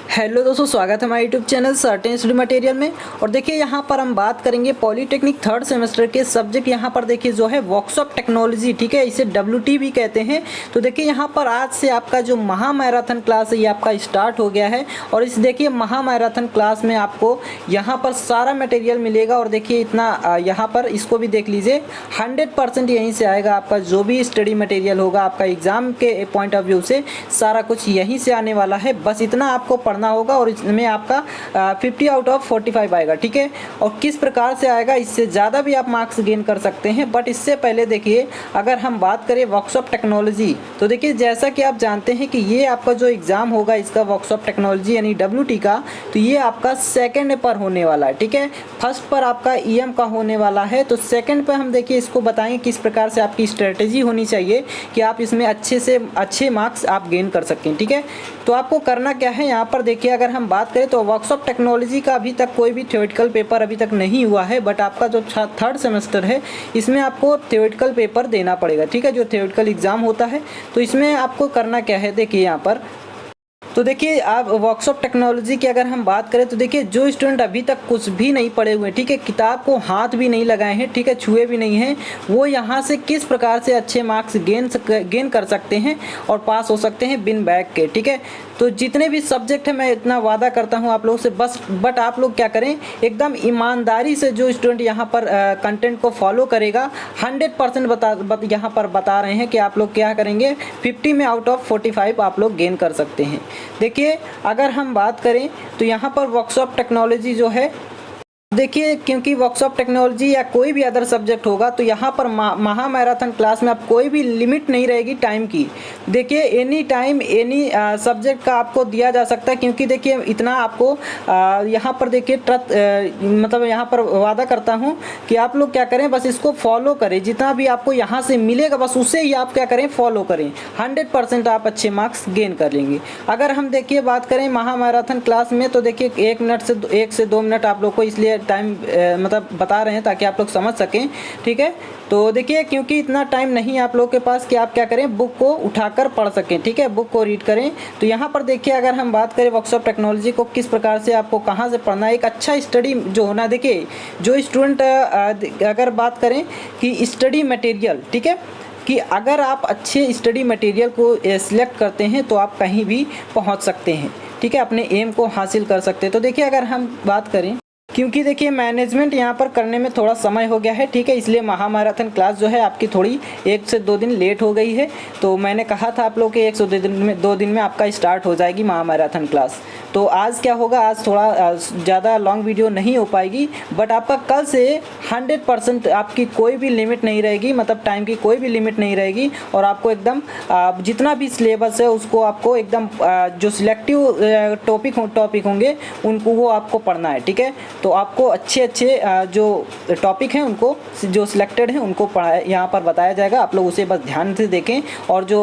Hello दोस्तों, स्वागत है हमारे YouTube channel certain study material में। और देखिए यहाँ पर हम बात करेंगे पॉलीटेक्निक थर्ड सेमेस्टर के सब्जेक्ट। यहाँ पर देखिए जो है वर्कशॉप टेक्नोलॉजी, ठीक है, इसे WT भी कहते हैं। तो देखिए यहाँ पर आज से आपका जो महा मैराथन क्लास है ये आपका स्टार्ट हो गया है। और इस देखिए महा मैराथन क्लास में आपको यहाँ पर सारा मटेरियल मिलेगा। और देखिए इतना यहाँ पर इसको भी देख लीजिए, 100% यहीं से आएगा। आपका जो भी स्टडी मटेरियल होगा आपका एग्जाम के पॉइंट ऑफ व्यू से सारा कुछ यहीं से आने वाला है। बस इतना आपको पढ़ना होगा और इसमें आपका 50 आउट ऑफ 45 आएगा, ठीक है। और किस प्रकार से आएगा, इससे ज़्यादा भी आप मार्क्स गेन कर सकते हैं। बट इससे पहले देखिए अगर हम बात करें वर्कशॉप टेक्नोलॉजी, तो देखिए जैसा कि आप जानते हैं कि ये आपका जो एग्ज़ाम होगा इसका वर्कशॉप टेक्नोलॉजी यानी WT का, तो ये आपका सेकेंड पर होने वाला है, ठीक है। फर्स्ट पर आपका EM का होने वाला है, तो सेकेंड पर हम देखिए इसको बताएंगे किस प्रकार से आपकी स्ट्रेटेजी होनी चाहिए कि आप इसमें अच्छे से अच्छे मार्क्स आप गेन कर सकें, ठीक है। तो आपको करना क्या है, यहाँ पर देखिए अगर हम बात करें तो वर्कशॉप टेक्नोलॉजी का अभी तक कोई भी थ्योरेटिकल पेपर अभी तक नहीं हुआ है। बट आपका जो थर्ड सेमेस्टर है इसमें आपको थ्योरेटिकल पेपर देना पड़ेगा, ठीक है, जो थ्योरेटिकल एग्जाम होता है। तो इसमें आपको करना क्या है, देखिए यहाँ पर तो देखिए आप वर्कशॉप टेक्नोलॉजी की अगर हम बात करें तो देखिए जो स्टूडेंट अभी तक कुछ भी नहीं पढ़े हुए, ठीक है, किताब को हाथ भी नहीं लगाए हैं, ठीक है, छुए भी नहीं हैं, वो यहाँ से किस प्रकार से अच्छे मार्क्स गेन कर सकते हैं और पास हो सकते हैं बिन बैक के, ठीक है। तो जितने भी सब्जेक्ट है मैं इतना वादा करता हूँ आप लोगों से, बट आप लोग क्या करें, एकदम ईमानदारी से जो स्टूडेंट यहाँ पर कंटेंट को फॉलो करेगा 100% यहाँ पर बता रहे हैं कि आप लोग क्या करेंगे, 50 में आउट ऑफ 45 आप लोग गेन कर सकते हैं। देखिए अगर हम बात करें तो यहाँ पर वर्कशॉप टेक्नोलॉजी जो है, देखिए क्योंकि वर्कशॉप टेक्नोलॉजी या कोई भी अदर सब्जेक्ट होगा तो यहाँ पर महा मैराथन क्लास में आप कोई भी लिमिट नहीं रहेगी टाइम की। देखिए एनी टाइम एनी सब्जेक्ट का आपको दिया जा सकता है, क्योंकि देखिए इतना आपको यहाँ पर देखिए मतलब यहाँ पर वादा करता हूँ कि आप लोग क्या करें, बस इसको फॉलो करें। जितना भी आपको यहाँ से मिलेगा बस उससे ही आप क्या करें, फॉलो करें। 100% आप अच्छे मार्क्स गेन कर लेंगे। अगर हम देखिए बात करें महा मैराथन क्लास में तो देखिए 1 से 2 मिनट आप लोग को इसलिए टाइम मतलब बता रहे हैं ताकि आप लोग समझ सकें, ठीक है। तो देखिए क्योंकि इतना टाइम नहीं है आप लोग के पास कि आप क्या करें, बुक को उठाकर पढ़ सकें, ठीक है, बुक को रीड करें। तो यहाँ पर देखिए अगर हम बात करें वर्कशॉप टेक्नोलॉजी को किस प्रकार से आपको कहाँ से पढ़ना है, एक अच्छा स्टडी जो होना, देखिए जो स्टूडेंट अगर बात करें कि स्टडी मटेरियल, ठीक है, कि अगर आप अच्छे स्टडी मटेरियल को सिलेक्ट करते हैं तो आप कहीं भी पहुँच सकते हैं, ठीक है, अपने एम को हासिल कर सकते हैं। तो देखिए अगर हम बात करें, क्योंकि देखिए मैनेजमेंट यहाँ पर करने में थोड़ा समय हो गया है, ठीक है, इसलिए महा मैराथन क्लास जो है आपकी थोड़ी 1 से 2 दिन लेट हो गई है। तो मैंने कहा था आप लोग कि 1 से 2 दिन में आपका स्टार्ट हो जाएगी महा मैराथन क्लास। तो आज क्या होगा, आज थोड़ा ज़्यादा लॉन्ग वीडियो नहीं हो पाएगी, बट आपका कल से 100% आपकी कोई भी लिमिट नहीं रहेगी, मतलब टाइम की कोई भी लिमिट नहीं रहेगी। और आपको एकदम जितना भी सिलेबस है उसको आपको एकदम जो सिलेक्टिव टॉपिक होंगे उनको वो आपको पढ़ना है, ठीक है। तो आपको अच्छे जो टॉपिक हैं उनको जो सिलेक्टेड हैं उनको यहाँ पर बताया जाएगा, आप लोग उसे बस ध्यान से देखें। और जो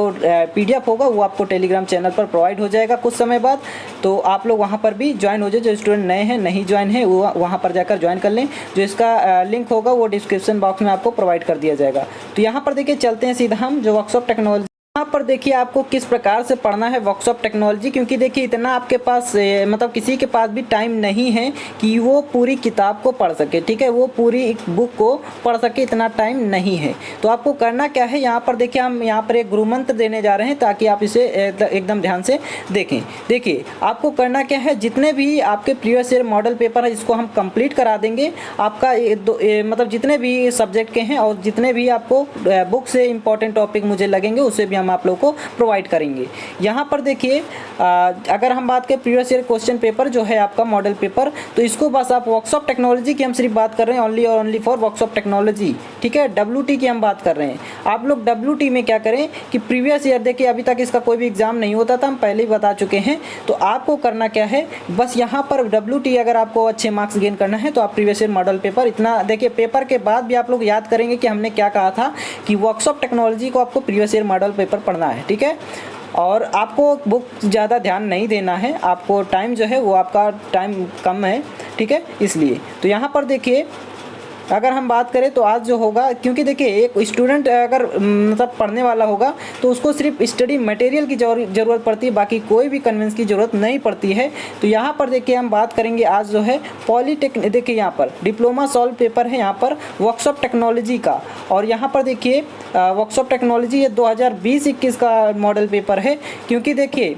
PDF होगा वो आपको टेलीग्राम चैनल पर प्रोवाइड हो जाएगा कुछ समय बाद। तो आप लोग वहाँ पर भी ज्वाइन हो जाए, जो स्टूडेंट नए हैं नहीं ज्वाइन है वो वहाँ पर जाकर ज्वाइन कर लें। जो इसका लिंक होगा वो डिस्क्रिप्शन बॉक्स में आपको प्रोवाइड कर दिया जाएगा। तो यहाँ पर देखिए चलते हैं सीधा हम जो वर्कशॉप टेक्नोलॉजी, यहाँ पर देखिए आपको किस प्रकार से पढ़ना है वर्कशॉप टेक्नोलॉजी। क्योंकि देखिए इतना आपके पास मतलब किसी के पास भी टाइम नहीं है कि वो पूरी किताब को पढ़ सके, ठीक है, वो पूरी एक बुक को पढ़ सके, इतना टाइम नहीं है। तो आपको करना क्या है, यहाँ पर देखिए हम यहाँ पर एक गुरु मंत्र देने जा रहे हैं ताकि आप इसे एकदम ध्यान से देखें। देखिए आपको करना क्या है, जितने भी आपके प्रीवियस ईयर मॉडल पेपर है इसको हम कंप्लीट करा देंगे आपका मतलब जितने भी सब्जेक्ट के हैं, और जितने भी आपको बुक से इंपॉर्टेंट टॉपिक मुझे लगेंगे उसे भी हम आप लोगों को प्रोवाइड करेंगे। यहाँ पर देखिए अगर हम बात करें प्रीवियस ईयर क्वेश्चन पेपर जो है आपका मॉडल पेपर, तो इसको बस आप वर्कशॉप टेक्नोलॉजी की हम सिर्फ बात कर रहे हैं, ओनली और ओनली फॉर वर्कशॉप टेक्नोलॉजी, ठीक है। WT की हम बात कर रहे हैं। आप लोग WT में क्या करें कि प्रीवियस ईयर देखिए अभी तक इसका कोई भी एग्जाम नहीं होता था, हम पहले ही बता चुके हैं। तो आपको करना क्या है, बस यहाँ पर WT अगर आपको अच्छे मार्क्स गेन करना है तो आप प्रीवियस ईयर मॉडल पेपर इतना देखिए, पेपर के बाद भी आप लोग याद करेंगे कि हमने क्या कहा था कि वर्कशॉप टेक्नोलॉजी को आपको प्रीवियस ईयर मॉडल पेपर पढ़ना है, ठीक है। और आपको बुक ज़्यादा ध्यान नहीं देना है, आपको टाइम जो है वो आपका टाइम कम है, ठीक है, इसलिए। तो यहाँ पर देखिए अगर हम बात करें तो आज जो होगा, क्योंकि देखिए एक स्टूडेंट अगर मतलब पढ़ने वाला होगा तो उसको सिर्फ स्टडी मटेरियल की ज़रूरत पड़ती है, बाकी कोई भी कन्वेंस की ज़रूरत नहीं पड़ती है। तो यहाँ पर देखिए हम बात करेंगे आज जो है पॉलीटेक्निक, देखिए यहाँ पर डिप्लोमा सॉल्व पेपर है यहाँ पर वर्कशॉप टेक्नोलॉजी का, और यहाँ पर देखिए वर्कशॉप टेक्नोलॉजी ये 2020-21 का मॉडल पेपर है। क्योंकि देखिए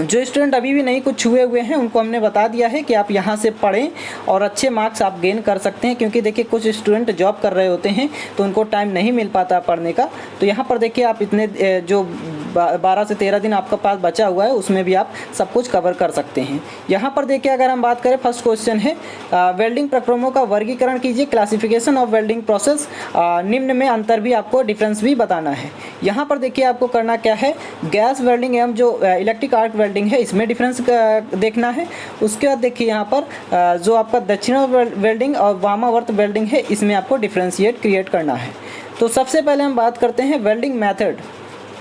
जो स्टूडेंट अभी भी नहीं कुछ छुए हुए हैं उनको हमने बता दिया है कि आप यहाँ से पढ़ें और अच्छे मार्क्स आप गेन कर सकते हैं। क्योंकि देखिए कुछ स्टूडेंट जॉब कर रहे होते हैं तो उनको टाइम नहीं मिल पाता पढ़ने का। तो यहाँ पर देखिए आप इतने जो 12 से 13 दिन आपका पास बचा हुआ है उसमें भी आप सब कुछ कवर कर सकते हैं। यहाँ पर देखिए अगर हम बात करें, फर्स्ट क्वेश्चन है वेल्डिंग प्रक्रमों का वर्गीकरण कीजिए, क्लासिफिकेशन ऑफ वेल्डिंग प्रोसेस, निम्न में अंतर भी आपको डिफरेंस भी बताना है। यहाँ पर देखिए आपको करना क्या है, गैस वेल्डिंग एवं जो इलेक्ट्रिक आर्क वेल्डिंग है इसमें डिफरेंस देखना है। उसके बाद देखिए यहाँ पर जो आपका दक्षिणावर्त वेल्डिंग और वामावर्त वेल्डिंग है इसमें आपको डिफरेंशिएट क्रिएट करना है। तो सबसे पहले हम बात करते हैं वेल्डिंग मेथड।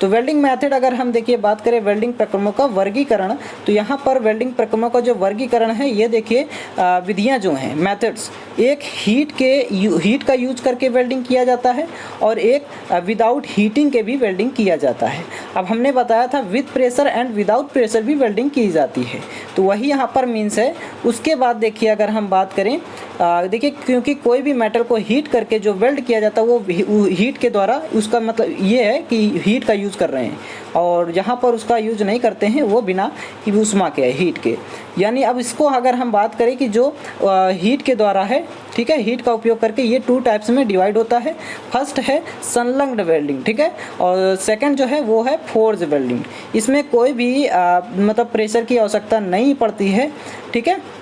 तो वेल्डिंग मेथड अगर हम देखिए बात करें वेल्डिंग प्रक्रमों का वर्गीकरण, तो यहाँ पर वेल्डिंग प्रक्रमों का जो वर्गीकरण है ये देखिए विधियाँ जो हैं मेथड्स, एक हीट का यूज करके वेल्डिंग किया जाता है और एक विदाउट हीटिंग के भी वेल्डिंग किया जाता है। अब हमने बताया था with pressure and without pressure भी वेल्डिंग की जाती है, तो वही यहाँ पर मीन्स है। उसके बाद देखिए अगर हम बात करें, देखिए क्योंकि कोई भी मेटल को हीट करके जो वेल्ड किया जाता है वो हीट के द्वारा, उसका मतलब ये है कि हीट का यूज़ कर रहे हैं, और जहाँ पर उसका यूज नहीं करते हैं वो बिना ऊष्मा के है, हीट के। यानी अब इसको अगर हम बात करें कि जो हीट के द्वारा है, ठीक है, हीट का उपयोग करके ये 2 टाइप्स में डिवाइड होता है। फर्स्ट है संलग्न वेल्डिंग, ठीक है, और सेकंड जो है वो है फोर्ज वेल्डिंग। इसमें कोई भी मतलब प्रेशर की आवश्यकता नहीं पड़ती है, ठीक है।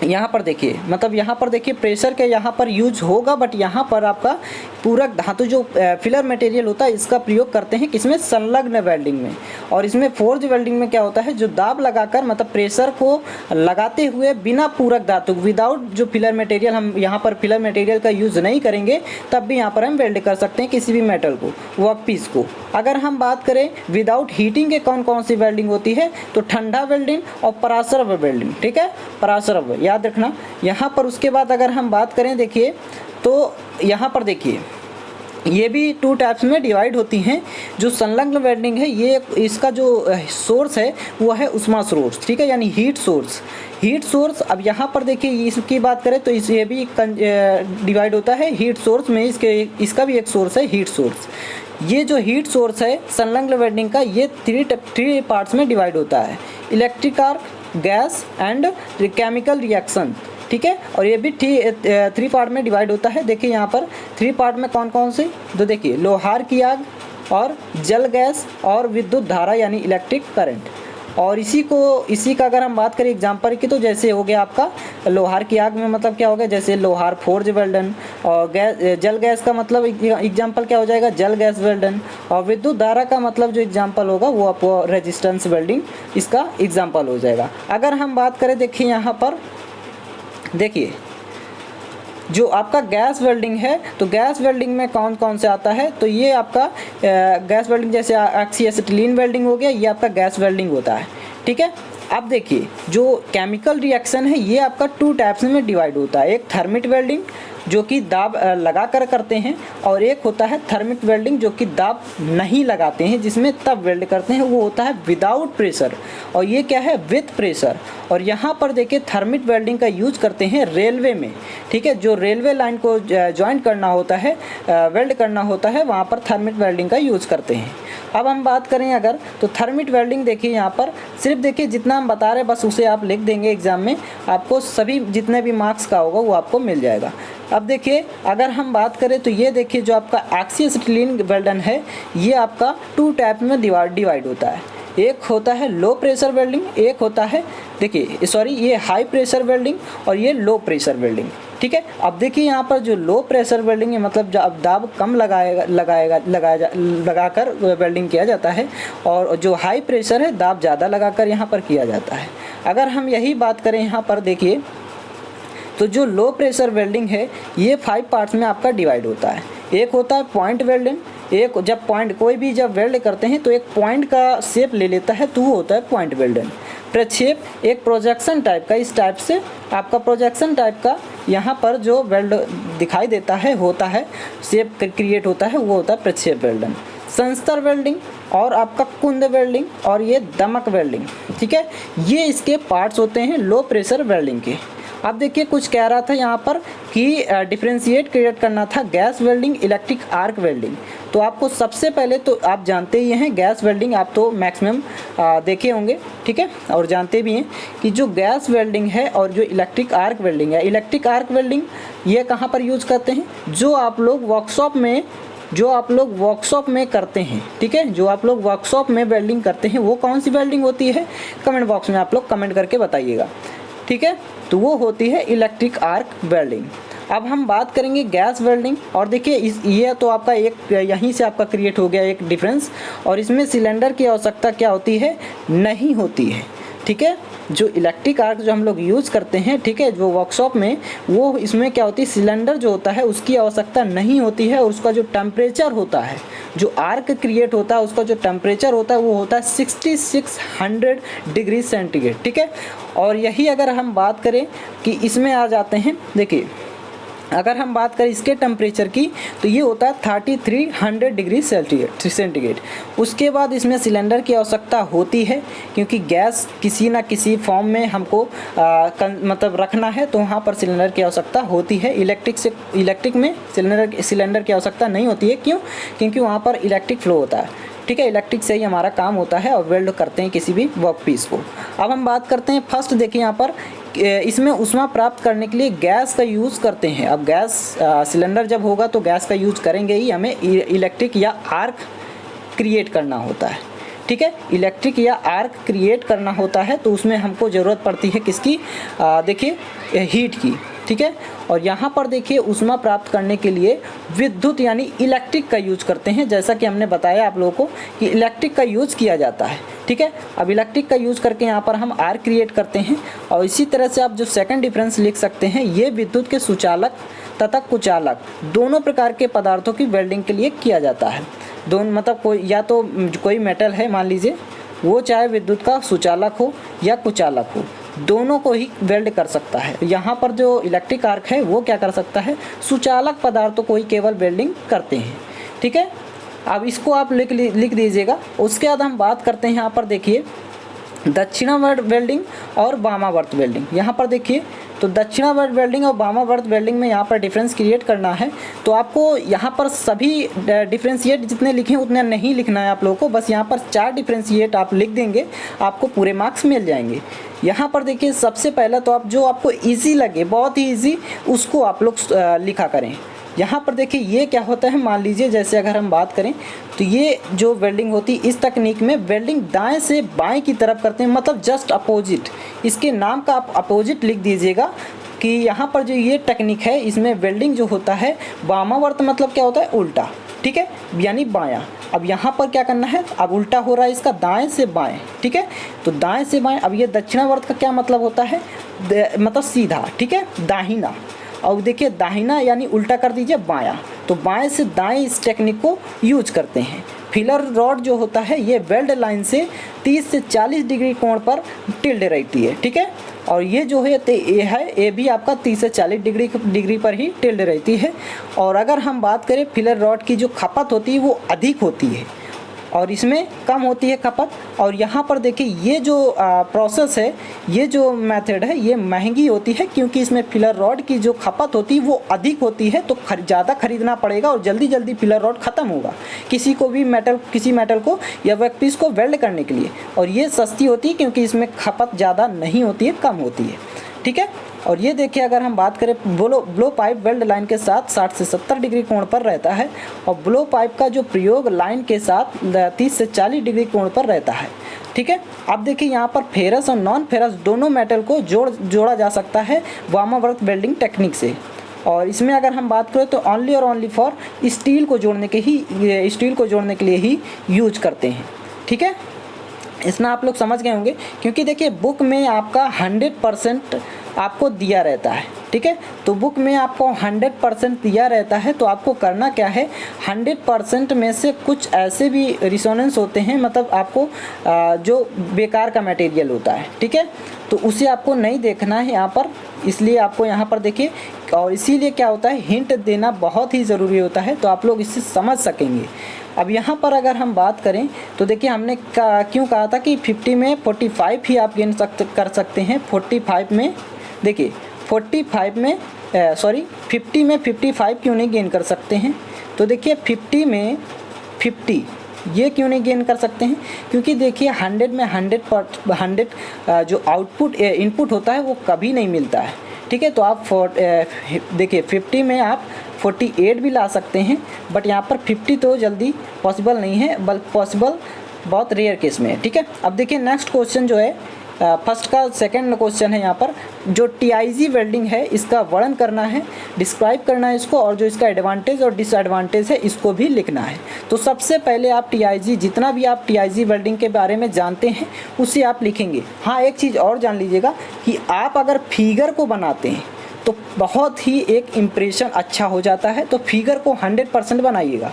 यहाँ पर देखिए मतलब यहाँ पर देखिए प्रेशर के यहाँ पर यूज होगा, बट यहाँ पर आपका पूरक धातु जो फिलर मटेरियल होता है इसका प्रयोग करते हैं किसमें, संलग्न वेल्डिंग में। और इसमें फोर्ज वेल्डिंग में क्या होता है, जो दाब लगाकर मतलब प्रेशर को लगाते हुए बिना पूरक धातु, विदाउट जो फिलर मटेरियल, हम यहाँ पर फिलर मटेरियल का यूज़ नहीं करेंगे तब भी यहाँ पर हम वेल्ड कर सकते हैं किसी भी मेटल को, वर्क पीस को। अगर हम बात करें विदाउट हीटिंग के कौन कौन सी वेल्डिंग होती है, तो ठंडा वेल्डिंग और पराश्रव्य वेल्डिंग, ठीक है, पराश्रव्य याद रखना यहाँ पर। उसके बाद अगर हम बात करें देखिए, तो यहाँ पर देखिए ये भी 2 टाइप्स में डिवाइड होती हैं। जो संलग्न वेल्डिंग है ये इसका जो सोर्स है वो है उष्मा सोर्स, ठीक है, यानी हीट सोर्स, हीट सोर्स। अब यहाँ पर देखिए इसकी बात करें तो ये भी डिवाइड होता है हीट सोर्स में, इसका भी एक सोर्स है हीट सोर्स। ये जो हीट सोर्स है संलग्न वेल्डिंग का ये 3 पार्ट्स में डिवाइड होता है, electric arc, gas and chemical reaction, ठीक है। और ये भी 3 पार्ट में डिवाइड होता है। देखिए यहाँ पर 3 पार्ट में कौन कौन से, तो देखिए लोहार की आग और जल गैस और विद्युत धारा यानी इलेक्ट्रिक करंट। और इसी का अगर हम बात करें एग्जाम्पल की, तो जैसे हो गया आपका लोहार की आग में मतलब क्या हो गया, जैसे लोहार फोर्ज वेल्डन, और जल गैस का मतलब एग्जाम्पल क्या हो जाएगा, जल गैस वेल्डन, और विद्युत धारा का मतलब जो एग्जाम्पल होगा वो आपको रेजिस्टेंस वेल्डिंग इसका एग्जाम्पल हो जाएगा। अगर हम बात करें देखिए यहाँ पर देखिए जो आपका गैस वेल्डिंग है, तो गैस वेल्डिंग में कौन कौन से आता है, तो ये आपका गैस वेल्डिंग जैसे ऑक्सीएसिटिलीन वेल्डिंग हो गया, ये आपका गैस वेल्डिंग होता है, ठीक है। अब देखिए जो केमिकल रिएक्शन है ये आपका 2 टाइप्स में डिवाइड होता है, एक थर्मिट वेल्डिंग जो कि दाब लगा कर करते हैं, और एक होता है थर्मिट वेल्डिंग जो कि दाब नहीं लगाते हैं, जिसमें तब वेल्ड करते हैं, वो होता है विदाउट प्रेशर, और ये क्या है विथ प्रेशर। और यहाँ पर देखिए थर्मिट वेल्डिंग का यूज करते हैं रेलवे में, ठीक है, जो रेलवे लाइन को ज्वाइन करना होता है, वेल्ड करना होता है, वहाँ पर थर्मिट वेल्डिंग का यूज करते हैं। अब हम बात करें अगर, तो थर्मिट वेल्डिंग देखिए यहाँ पर सिर्फ देखिए जितना हम बता रहे हैं बस उसे आप लिख देंगे एग्जाम में, आपको सभी जितने भी मार्क्स का होगा वो आपको मिल जाएगा। अब देखिए अगर हम बात करें तो ये देखिए जो आपका ऑक्सीएसिटिलीन वेल्डन है ये आपका 2 टाइप में डिवाइड होता है, एक होता है लो प्रेशर वेल्डिंग, एक होता है देखिए सॉरी ये हाई प्रेशर वेल्डिंग और ये लो प्रेशर वेल्डिंग, ठीक है। अब देखिए यहाँ पर जो लो प्रेशर वेल्डिंग है मतलब जब दाब कम लगाकर वेल्डिंग किया जाता है, और जो हाई प्रेशर है दाब ज़्यादा लगाकर यहाँ पर किया जाता है। अगर हम यही बात करें यहाँ पर देखिए तो जो लो प्रेशर वेल्डिंग है ये 5 पार्ट्स में आपका डिवाइड होता है। एक होता है पॉइंट वेल्डिंग, एक जब पॉइंट कोई भी जब वेल्ड करते हैं तो एक पॉइंट का शेप ले लेता है तो वो होता है पॉइंट वेल्डिंग। प्रक्षेप एक प्रोजेक्शन टाइप का, इस टाइप से आपका प्रोजेक्शन टाइप का यहाँ पर जो वेल्ड दिखाई देता है होता है शेप क्रिएट होता है, वो होता है प्रक्षेप वेल्डन, संस्तर वेल्डिंग और आपका कुंद वेल्डिंग और ये दमक वेल्डिंग, ठीक है। ये इसके पार्ट्स होते हैं लो प्रेशर वेल्डिंग के। अब देखिए कुछ कह रहा था यहाँ पर कि डिफ्रेंशिएट क्रिएट करना था gas welding, electric arc welding. तो आपको सबसे पहले तो आप जानते ही हैं गैस वेल्डिंग, आप तो मैक्सिमम देखे होंगे, ठीक है, और जानते भी हैं कि जो गैस वेल्डिंग है और जो इलेक्ट्रिक आर्क वेल्डिंग है, इलेक्ट्रिक आर्क वेल्डिंग ये कहाँ पर यूज़ करते हैं, जो आप लोग वर्कशॉप में करते हैं, ठीक है, जो आप लोग वर्कशॉप में वेल्डिंग करते हैं वो कौन सी वेल्डिंग होती है, कमेंट बॉक्स में आप लोग कमेंट करके बताइएगा, ठीक है। तो वो होती है इलेक्ट्रिक आर्क वेल्डिंग। अब हम बात करेंगे गैस वेल्डिंग, और देखिए ये तो आपका एक यहीं से आपका क्रिएट हो गया एक डिफरेंस, और इसमें सिलेंडर की आवश्यकता क्या होती है, नहीं होती है, ठीक है। जो इलेक्ट्रिक आर्क जो हम लोग यूज़ करते हैं, ठीक है, जो वर्कशॉप में, वो इसमें क्या होती है, सिलेंडर जो होता है उसकी आवश्यकता नहीं होती है, और उसका जो टेम्परेचर होता है, जो आर्क क्रिएट होता है उसका जो टेम्परेचर होता है वो होता है 6600 डिग्री सेंटीग्रेड, ठीक है। और यही अगर हम बात करें कि इसमें आ जाते हैं, देखिए अगर हम बात करें इसके टेम्परेचर की तो ये होता है 3300 डिग्री सेंटीग्रेड। उसके बाद इसमें सिलेंडर की आवश्यकता होती है, क्योंकि गैस किसी ना किसी फॉर्म में हमको मतलब रखना है, तो वहाँ पर सिलेंडर की आवश्यकता होती है। इलेक्ट्रिक में सिलेंडर की आवश्यकता नहीं होती है, क्यों, क्योंकि वहाँ पर इलेक्ट्रिक फ्लो होता है, ठीक है, इलेक्ट्रिक से ही हमारा काम होता है और वेल्ड करते हैं किसी भी वर्क पीस को। अब हम बात करते हैं फर्स्ट, देखिए यहाँ पर इसमें ऊष्मा प्राप्त करने के लिए गैस का यूज़ करते हैं। अब गैस सिलेंडर जब होगा तो गैस का यूज़ करेंगे ही, हमें इलेक्ट्रिक या आर्क क्रिएट करना होता है, ठीक है, इलेक्ट्रिक या आर्क क्रिएट करना होता है, तो उसमें हमको ज़रूरत पड़ती है किसकी, देखिए हीट की, ठीक है। और यहाँ पर देखिए ऊष्मा प्राप्त करने के लिए विद्युत यानी इलेक्ट्रिक का यूज करते हैं, जैसा कि हमने बताया आप लोगों को कि इलेक्ट्रिक का यूज़ किया जाता है, ठीक है। अब इलेक्ट्रिक का यूज़ करके यहाँ पर हम आर्क क्रिएट करते हैं। और इसी तरह से आप जो सेकंड डिफरेंस लिख सकते हैं, ये विद्युत के सुचालक तथा कुचालक दोनों प्रकार के पदार्थों की वेल्डिंग के लिए किया जाता है। दोनों मतलब कोई मेटल है, मान लीजिए, वो चाहे विद्युत का सुचालक हो या कुचालक हो, दोनों को ही वेल्ड कर सकता है। यहाँ पर जो इलेक्ट्रिक आर्क है वो क्या कर सकता है, सुचालक पदार्थों को ही केवल वेल्डिंग करते हैं, ठीक है। अब इसको आप लिख दीजिएगा। उसके बाद हम बात करते हैं, यहाँ पर देखिए दक्षिणावर्त वेल्डिंग और वामावर्त वेल्डिंग। यहाँ पर देखिए तो दक्षिणावर्त वेल्डिंग और वामावर्त वेल्डिंग में यहाँ पर डिफरेंस क्रिएट करना है, तो आपको यहाँ पर सभी डिफरेंशिएट जितने लिखे उतने नहीं लिखना है आप लोगों को, बस यहाँ पर 4 डिफरेंशिएट आप लिख देंगे, आपको पूरे मार्क्स मिल जाएंगे। यहाँ पर देखिए सबसे पहला तो आप जो आपको ईजी लगे, बहुत ही ईजी, उसको आप लोग लिखा करें। यहाँ पर देखिए ये क्या होता है, मान लीजिए जैसे अगर हम बात करें तो ये जो वेल्डिंग होती है, इस तकनीक में वेल्डिंग दाएं से बाएं की तरफ करते हैं, मतलब जस्ट अपोजिट, इसके नाम का आप अपोजिट लिख दीजिएगा कि यहाँ पर जो ये टेक्निक है इसमें वेल्डिंग जो होता है वामावर्त मतलब क्या होता है, उल्टा, ठीक है, यानी बायां। अब यहाँ पर क्या करना है, अब उल्टा हो रहा है इसका, दाएं से बाएं, ठीक है, तो दाएं से बाएं। अब ये दक्षिणावर्त का क्या मतलब होता है, मतलब सीधा, ठीक है, दाहिना। और देखिए दाहिना यानी उल्टा कर दीजिए बायां, तो बाएं से दाएं इस टेक्निक को यूज करते हैं। फिलर रॉड जो होता है ये वेल्ड लाइन से 30 से 40 डिग्री कोण पर टिल्ड रहती है, ठीक है। और ये जो है ये भी आपका 30 से 40 डिग्री पर ही टिल्ड रहती है। और अगर हम बात करें फिलर रॉड की जो खपत होती है वो अधिक होती है और इसमें कम होती है खपत। और यहाँ पर देखिए ये जो प्रोसेस है, ये जो मेथड है, ये महंगी होती है, क्योंकि इसमें फिलर रॉड की जो खपत होती है वो अधिक होती है, तो ज़्यादा खरीदना पड़ेगा और जल्दी फिलर रॉड ख़त्म होगा किसी मेटल को या वर्कपीस को वेल्ड करने के लिए। और ये सस्ती होती है क्योंकि इसमें खपत ज़्यादा नहीं होती है, कम होती है, ठीक है। और ये देखिए अगर हम बात करें ब्लो पाइप वेल्ड लाइन के साथ 60 से 70 डिग्री कोण पर रहता है, और ब्लो पाइप का जो प्रयोग लाइन के साथ 30 से 40 डिग्री कोण पर रहता है, ठीक है। अब देखिए यहाँ पर फेरस और नॉन फेरस दोनों मेटल को जोड़ा जा सकता है वामावर्त वेल्डिंग टेक्निक से। और इसमें अगर हम बात करें तो ओनली और ओनली फॉर स्टील को जोड़ने के लिए ही यूज करते हैं, ठीक है। इतना आप लोग समझ गए होंगे, क्योंकि देखिए बुक में आपका 100% आपको दिया रहता है, ठीक है। तो बुक में आपको 100% दिया रहता है, तो आपको करना क्या है, 100% में से कुछ ऐसे भी रिसोनेंस होते हैं, मतलब आपको जो बेकार का मटेरियल होता है, ठीक है, तो उसे आपको नहीं देखना है यहाँ पर, इसलिए आपको यहाँ पर देखिए, और इसीलिए क्या होता है, हिंट देना बहुत ही ज़रूरी होता है, तो आप लोग इससे समझ सकेंगे। अब यहाँ पर अगर हम बात करें तो देखिए हमने क्यों कहा था कि 50 में 45 ही आप गेन कर सकते हैं। 45 में देखिए 45 में 50 में 55 क्यों नहीं गेन कर सकते हैं, तो देखिए 50 में 50 ये क्यों नहीं गेन कर सकते हैं, क्योंकि देखिए 100 में 100 जो आउटपुट इनपुट होता है वो कभी नहीं मिलता है, ठीक है। तो आप देखिए 50 में आप 48 भी ला सकते हैं, बट यहाँ पर 50 तो जल्दी पॉसिबल नहीं है, बल्कि पॉसिबल बहुत रेयर केस में है, ठीक है। अब देखिए नेक्स्ट क्वेश्चन जो है, फर्स्ट का सेकंड क्वेश्चन है, यहाँ पर जो TIG वेल्डिंग है इसका वर्णन करना है, डिस्क्राइब करना है इसको, और जो इसका एडवांटेज और डिसएडवांटेज है इसको भी लिखना है। तो सबसे पहले आप TIG, जितना भी आप TIG वेल्डिंग के बारे में जानते हैं उसे आप लिखेंगे। हाँ, एक चीज़ और जान लीजिएगा कि आप अगर फिगर को बनाते हैं तो बहुत ही एक इम्प्रेशन अच्छा हो जाता है, तो फिगर को 100% बनाइएगा,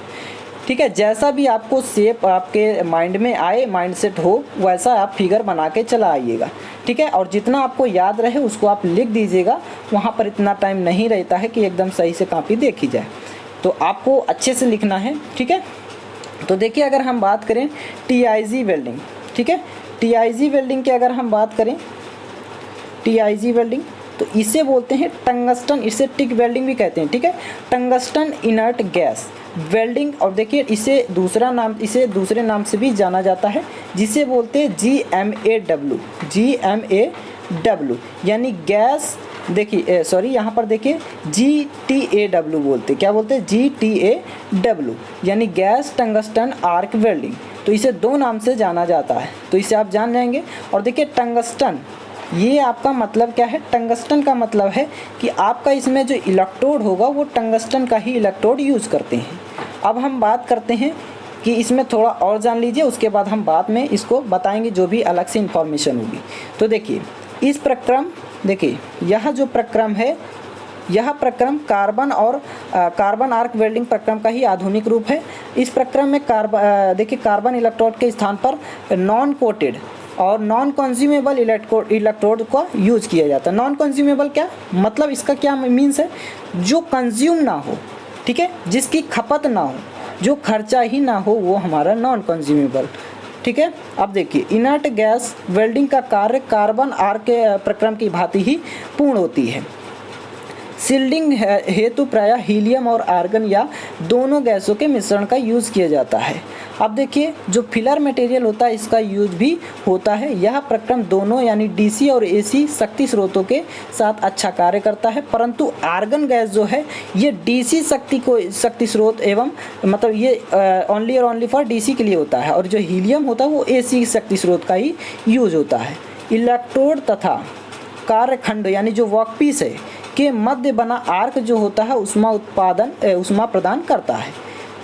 ठीक है। जैसा भी आपको शेप आपके माइंड में आए, माइंडसेट हो, वैसा आप फिगर बना के चला आइएगा, ठीक है। और जितना आपको याद रहे उसको आप लिख दीजिएगा, वहाँ पर इतना टाइम नहीं रहता है कि एकदम सही से कॉपी देखी जाए, तो आपको अच्छे से लिखना है, ठीक है। तो देखिए अगर हम बात करें TIG वेल्डिंग, ठीक है, TIG वेल्डिंग की अगर हम बात करें, TIG वेल्डिंग तो इसे बोलते हैं टंगस्टन, इसे टिक वेल्डिंग भी कहते हैं, ठीक है, टंगस्टन इनर्ट गैस वेल्डिंग। और देखिए इसे दूसरे नाम से भी जाना जाता है, जिसे बोलते हैं GMAW, यानी गैस, देखिए सॉरी यहाँ पर देखिए GTAW बोलते, क्या बोलते हैं, GTAW, यानी गैस टंगस्टन आर्क वेल्डिंग। तो इसे दो नाम से जाना जाता है, तो इसे आप जान जाएंगे। और देखिए टंगस्टन, ये आपका मतलब क्या है, टंगस्टन का मतलब है कि आपका इसमें जो इलेक्ट्रोड होगा वो टंगस्टन का ही इलेक्ट्रोड यूज़ करते हैं। अब हम बात करते हैं कि इसमें थोड़ा और जान लीजिए, उसके बाद हम बाद में इसको बताएंगे जो भी अलग से इन्फॉर्मेशन होगी। तो देखिए इस प्रक्रम, देखिए यह जो प्रक्रम है, यह प्रक्रम कार्बन आर्क वेल्डिंग प्रक्रम का ही आधुनिक रूप है। इस प्रक्रम में देखिए कार्बन इलेक्ट्रोड के स्थान पर नॉन कोटेड और नॉन कंज्यूमेबल इलेक्ट्रोड का यूज़ किया जाता है। नॉन कंज्यूमेबल क्या मतलब, इसका क्या मीन्स है, जो कंज्यूम ना हो, ठीक है, जिसकी खपत ना हो, जो खर्चा ही ना हो, वो हमारा नॉन कंज्यूमेबल, ठीक है। अब देखिए इनर्ट गैस वेल्डिंग का कार्य कार्बन आर्क के प्रक्रम की भांति ही पूर्ण होती है। सील्डिंग हेतु प्रायः हीलियम और आर्गन या दोनों गैसों के मिश्रण का यूज़ किया जाता है। अब देखिए जो फिलर मटेरियल होता है इसका यूज भी होता है। यह प्रक्रम दोनों यानी DC और AC शक्ति स्रोतों के साथ अच्छा कार्य करता है, परंतु आर्गन गैस जो है ये DC शक्ति स्रोत एवं मतलब ये ओनली और ओनली फॉर DC के लिए होता है, और जो हीलियम होता है वो AC शक्ति स्रोत का ही यूज होता है। इलेक्ट्रोड तथा कार्यखंड यानी जो वर्कपीस है के मध्य बना आर्क जो होता है उष्मा प्रदान करता है,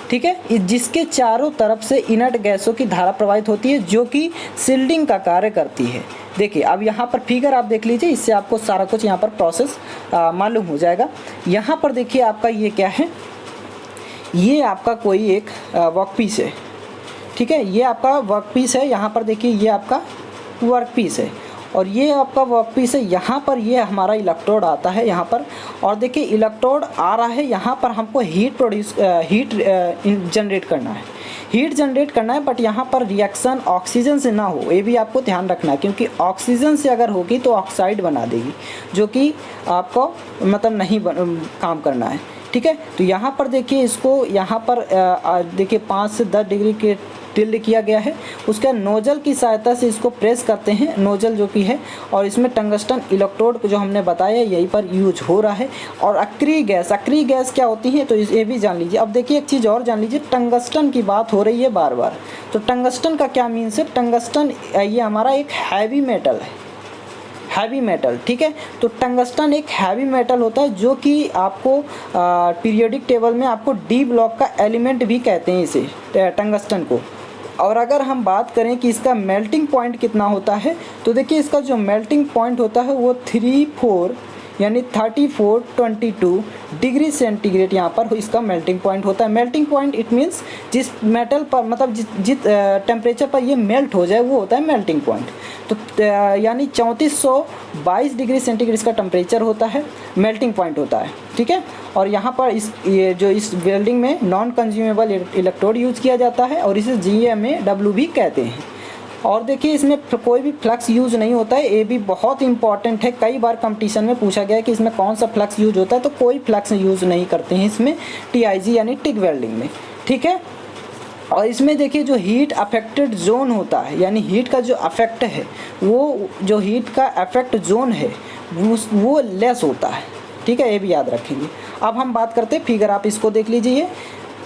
ठीक है, जिसके चारों तरफ से इनर्ट गैसों की धारा प्रवाहित होती है जो कि सील्डिंग का कार्य करती है। देखिए अब यहाँ पर फिगर आप देख लीजिए, इससे आपको सारा कुछ यहाँ पर प्रोसेस मालूम हो जाएगा। यहाँ पर देखिए आपका ये क्या है, ये आपका कोई एक वर्कपीस है, ठीक है, ये आपका वर्कपीस है। यहाँ पर देखिए ये आपका वर्कपीस है और ये आपका वर्कपीस है। यहाँ पर ये हमारा इलेक्ट्रोड आता है यहाँ पर, और देखिए इलेक्ट्रोड आ रहा है, यहाँ पर हमको हीट जनरेट करना है, हीट जनरेट करना है, बट यहाँ पर रिएक्शन ऑक्सीजन से ना हो, ये भी आपको ध्यान रखना है, क्योंकि ऑक्सीजन से अगर होगी तो ऑक्साइड बना देगी, जो कि आपको मतलब नहीं काम करना है, ठीक है। तो यहाँ पर देखिए इसको यहाँ पर देखिए 5 से 10 डिग्री के टिल्ड किया गया है। उसके नोजल की सहायता से इसको प्रेस करते हैं, नोजल जो कि है, और इसमें टंगस्टन इलेक्ट्रोड को जो हमने बताया यहीं पर यूज हो रहा है। और अक्रिय गैस क्या होती है तो ये भी जान लीजिए। अब देखिए एक चीज़ और जान लीजिए, टंगस्टन की बात हो रही है बार बार, तो टंगस्टन का क्या मीन्स है, टंगस्टन ये हमारा एक हैवी मेटल है, हैवी मेटल, ठीक है। तो टंगस्टन एक हैवी मेटल होता है जो कि आपको पीरियोडिक टेबल में आपको D ब्लॉक का एलिमेंट भी कहते हैं इसे, टंगस्टन को। और अगर हम बात करें कि इसका मेल्टिंग पॉइंट कितना होता है, तो देखिए इसका जो मेल्टिंग पॉइंट होता है वो 34 यानी 3422 डिग्री सेंटीग्रेड यहाँ पर इसका मेल्टिंग पॉइंट होता है। मेल्टिंग पॉइंट इट मीन्स जिस मेटल पर मतलब जिस टेम्परेचर पर ये मेल्ट हो जाए वो होता है मेल्टिंग पॉइंट। तो यानी 3422 डिग्री सेंटीग्रेड इसका टेम्परेचर होता है, मेल्टिंग पॉइंट होता है, ठीक है। और यहाँ पर इस वेल्डिंग में नॉन कंज्यूमेबल इलेक्ट्रोड यूज़ किया जाता है और इसे GMAW भी कहते हैं। और देखिए इसमें कोई भी फ्लक्स यूज़ नहीं होता है, ये भी बहुत इंपॉर्टेंट है। कई बार कंपटीशन में पूछा गया है कि इसमें कौन सा फ्लक्स यूज होता है, तो कोई फ्लक्स यूज़ नहीं करते हैं इसमें TIG यानी टिग वेल्डिंग में, ठीक है। और इसमें देखिए जो हीट अफेक्टेड जोन होता है, यानी हीट का जो अफेक्ट है, वो जो हीट का अफेक्ट जोन है वो लेस होता है, ठीक है, ये भी याद रखेंगे। अब हम बात करते हैं फिगर, आप इसको देख लीजिए।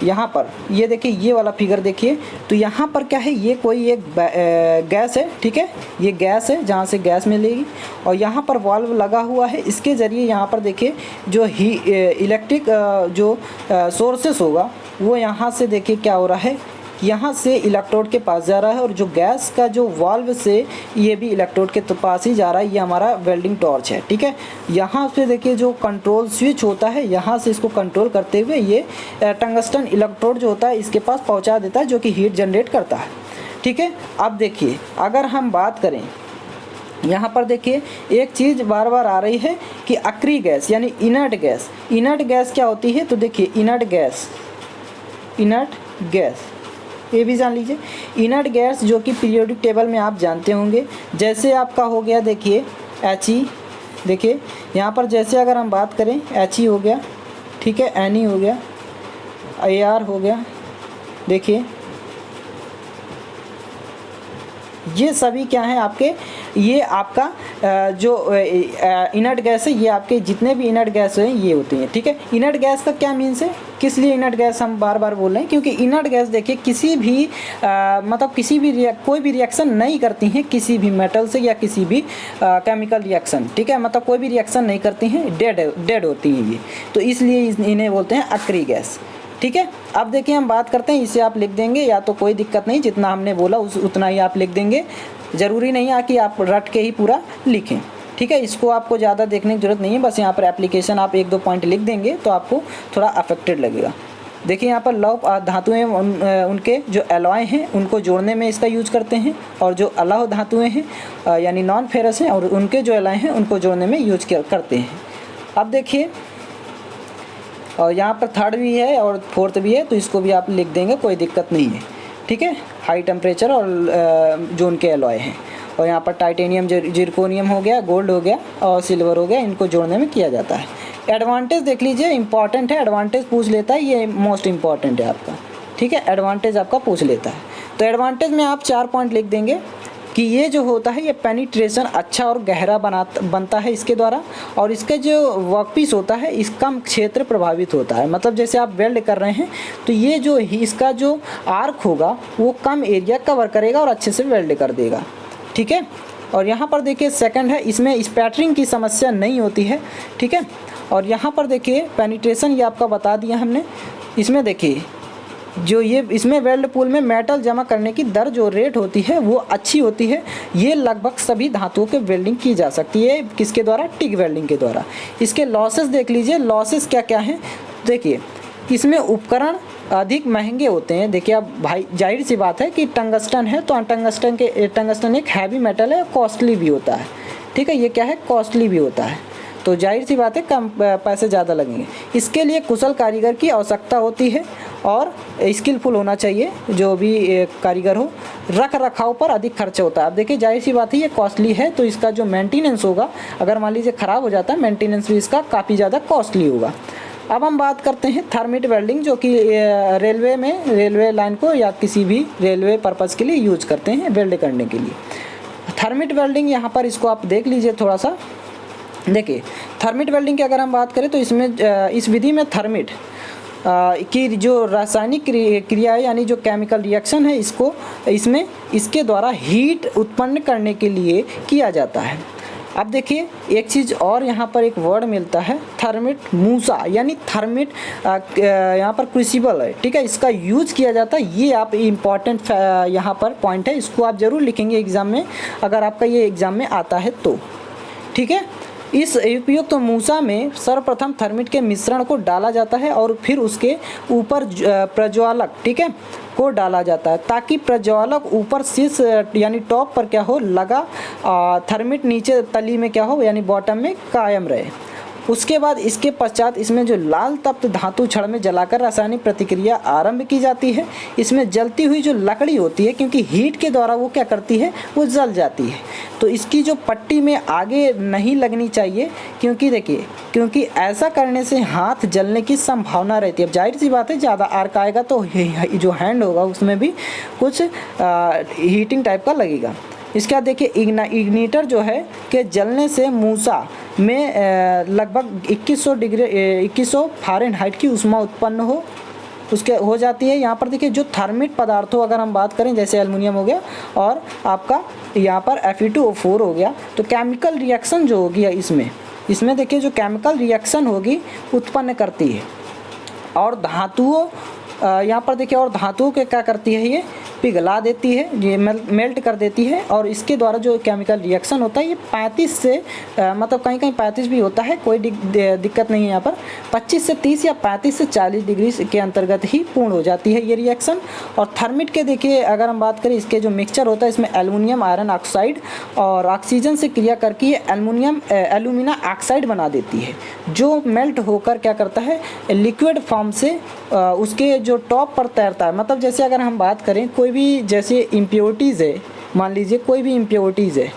यहाँ पर ये देखिए, ये वाला फिगर देखिए, तो यहाँ पर क्या है, ये कोई एक गैस है, ठीक है, ये गैस है जहाँ से गैस मिलेगी और यहाँ पर वाल्व लगा हुआ है। इसके ज़रिए यहाँ पर देखिए जो इलेक्ट्रिक जो सोर्सेस होगा वो यहाँ से देखिए क्या हो रहा है, यहाँ से इलेक्ट्रोड के पास जा रहा है और जो गैस का जो वाल्व से ये भी इलेक्ट्रोड के पास ही जा रहा है। ये हमारा वेल्डिंग टॉर्च है, ठीक है। यहाँ से देखिए जो कंट्रोल स्विच होता है, यहाँ से इसको कंट्रोल करते हुए ये टंगस्टन इलेक्ट्रोड जो होता है इसके पास पहुँचा देता है, जो कि हीट जनरेट करता है, ठीक है। अब देखिए अगर हम बात करें, यहाँ पर देखिए एक चीज़ बार बार आ रही है कि अक्री गैस यानी इनर्ट गैस। इनर्ट गैस क्या होती है, तो देखिए इनर्ट गैस ये भी जान लीजिए। इनर्ट गैस जो कि पीरियोडिक टेबल में आप जानते होंगे, जैसे आपका हो गया देखिए He, देखिए यहाँ पर जैसे अगर हम बात करें He हो गया, ठीक है, Ne हो गया, Ar हो गया, देखिए ये सभी क्या हैं आपके, ये आपका जो इनर्ट गैस है, ये आपके जितने भी इनर्ट गैस हैं ये होती हैं, ठीक है। इनर्ट गैस का क्या मीन्स है, किस लिए इनर्ट गैस हम बार बार बोल रहे हैं, क्योंकि इनर्ट गैस देखिए किसी भी मतलब कोई भी रिएक्शन नहीं करती हैं किसी भी मेटल से या किसी भी केमिकल रिएक्शन, ठीक है, मतलब कोई भी रिएक्शन नहीं करती हैं, डेड होती हैं ये, तो इसलिए इन्हें बोलते हैं अक्री गैस, ठीक है। अब देखिए हम बात करते हैं, इसे आप लिख देंगे या तो कोई दिक्कत नहीं, जितना हमने बोला उतना ही आप लिख देंगे, ज़रूरी नहीं है कि आप रट के ही पूरा लिखें, ठीक है। इसको आपको ज़्यादा देखने की ज़रूरत नहीं है, बस यहाँ पर एप्लीकेशन आप 1-2 पॉइंट लिख देंगे तो आपको थोड़ा अफेक्टेड लगेगा। देखिए यहाँ पर लौह धातुएँ उनके जो एलॉय हैं उनको जोड़ने में इसका यूज करते हैं, और जो अलौह धातुएँ हैं यानी नॉन फेरस हैं और उनके जो एलॉय हैं उनको जोड़ने में यूज करते हैं। अब देखिए और यहाँ पर थर्ड भी है और फोर्थ भी है, तो इसको भी आप लिख देंगे, कोई दिक्कत नहीं है, ठीक है। हाई टेम्परेचर और जो उनके एलॉय हैं, और यहाँ पर टाइटेनियम, जिरकोनियम हो गया, गोल्ड हो गया और सिल्वर हो गया, इनको जोड़ने में किया जाता है। एडवांटेज देख लीजिए, इंपॉर्टेंट है, एडवांटेज पूछ लेता है, ये मोस्ट इंपॉर्टेंट है आपका, ठीक है, एडवांटेज आपका पूछ लेता है। तो एडवांटेज में आप 4 पॉइंट लिख देंगे कि ये जो होता है ये पेनिट्रेशन अच्छा और गहरा बनता है इसके द्वारा, और इसका जो वर्कपीस होता है इसका क्षेत्र प्रभावित होता है, मतलब जैसे आप वेल्ड कर रहे हैं तो ये जो इसका जो आर्क होगा वो कम एरिया कवर करेगा और अच्छे से वेल्ड कर देगा, ठीक है। और यहाँ पर देखिए सेकंड है, इसमें स्पैटरिंग की समस्या नहीं होती है, ठीक है। और यहाँ पर देखिए पेनिट्रेशन ये आपका बता दिया हमने। इसमें देखिए जो ये इसमें वेल्ड पूल में मेटल जमा करने की दर जो रेट होती है वो अच्छी होती है। ये लगभग सभी धातुओं के वेल्डिंग की जा सकती है, किसके द्वारा, टिग वेल्डिंग के द्वारा। इसके लॉसेस देख लीजिए, लॉसेस क्या क्या हैं, देखिए इसमें उपकरण अधिक महंगे होते हैं। देखिए अब भाई जाहिर सी बात है कि टंगस्टन है, तो टंगस्टन एक हैवी मेटल है, कॉस्टली भी होता है, ठीक है, ये क्या है, कॉस्टली भी होता है, तो जाहिर सी बात है कम पैसे ज़्यादा लगेंगे। इसके लिए कुशल कारीगर की आवश्यकता होती है और स्किलफुल होना चाहिए जो भी कारीगर हो। रख रखाव पर अधिक खर्च होता है। अब देखिए जाहिर सी बात है ये कॉस्टली है, तो इसका जो मेंटेनेंस होगा, अगर मान लीजिए ख़राब हो जाता है, मेंटेनेंस भी इसका काफ़ी ज़्यादा कॉस्टली होगा। अब हम बात करते हैं थर्मिट वेल्डिंग, जो कि रेलवे लाइन को या किसी भी रेलवे पर्पज़ के लिए यूज करते हैं वेल्ड करने के लिए। थर्मिट वेल्डिंग यहाँ पर इसको आप देख लीजिए थोड़ा सा। देखिए थर्मिट वेल्डिंग की अगर हम बात करें तो इसमें इस विधि में थर्मिट की जो रासायनिक क्रिया है यानी जो केमिकल रिएक्शन है इसमें इसके द्वारा हीट उत्पन्न करने के लिए किया जाता है। अब देखिए एक चीज़ और यहाँ पर एक वर्ड मिलता है थर्मिट मूसा, यानी थर्मिट यहाँ पर क्रूसिबल है, ठीक है, इसका यूज किया जाता है। ये आप इम्पॉर्टेंट यहाँ पर पॉइंट है, इसको आप ज़रूर लिखेंगे एग्ज़ाम में, अगर आपका ये एग्ज़ाम में आता है तो, ठीक है। इस उपयुक्त मूसा में सर्वप्रथम थर्मिट के मिश्रण को डाला जाता है और फिर उसके ऊपर प्रज्वालक, ठीक है, को डाला जाता है ताकि प्रज्वालक ऊपर शीर्ष यानी टॉप पर क्या हो लगा, थर्मिट नीचे तली में क्या हो यानी बॉटम में कायम रहे। उसके बाद इसके पश्चात इसमें जो लाल तप्त धातु छड़ में जलाकर रासायनिक प्रतिक्रिया आरंभ की जाती है। इसमें जलती हुई जो लकड़ी होती है, क्योंकि हीट के द्वारा वो क्या करती है, वो जल जाती है, तो इसकी जो पट्टी में आगे नहीं लगनी चाहिए, क्योंकि देखिए, क्योंकि ऐसा करने से हाथ जलने की संभावना रहती है। अब जाहिर सी बात है ज़्यादा आर्क आएगा तो जो हैंड होगा उसमें भी कुछ हीटिंग टाइप का लगेगा। इसके बाद देखिए इग्निटर जो है कि जलने से मूसा में लगभग 2100 फ़ारेनहाइट की ऊष्मा उत्पन्न उसके हो जाती है। यहाँ पर देखिए जो थर्मिट पदार्थों अगर हम बात करें जैसे एल्युमिनियम हो गया और आपका यहाँ पर Fe2O4 हो गया, तो केमिकल रिएक्शन जो होगी इसमें देखिए जो केमिकल रिएक्शन होगी उत्पन्न करती है और धातुओं यहाँ पर देखिए और धातुओं के क्या करती है, ये पिघला देती है, ये मेल्ट कर देती है और इसके द्वारा जो केमिकल रिएक्शन होता है ये 35 से मतलब कहीं 35 भी होता है, कोई दिक्कत नहीं है। यहाँ पर 25 से 30 या 35 से 40 डिग्री के अंतर्गत ही पूर्ण हो जाती है ये रिएक्शन। और थर्मिट के देखिए अगर हम बात करें इसके जो मिक्सचर होता है इसमें एल्युमिनियम आयरन ऑक्साइड और ऑक्सीजन से क्रिया करके ये एल्यूमिना ऑक्साइड बना देती है, जो मेल्ट होकर क्या करता है लिक्विड फॉर्म से उसके जो टॉप पर तैरता है। मतलब जैसे अगर हम बात करें कोई भी जैसे इम्प्योरिटीज़ है, मान लीजिए कोई भी इम्प्योरिटीज़ है,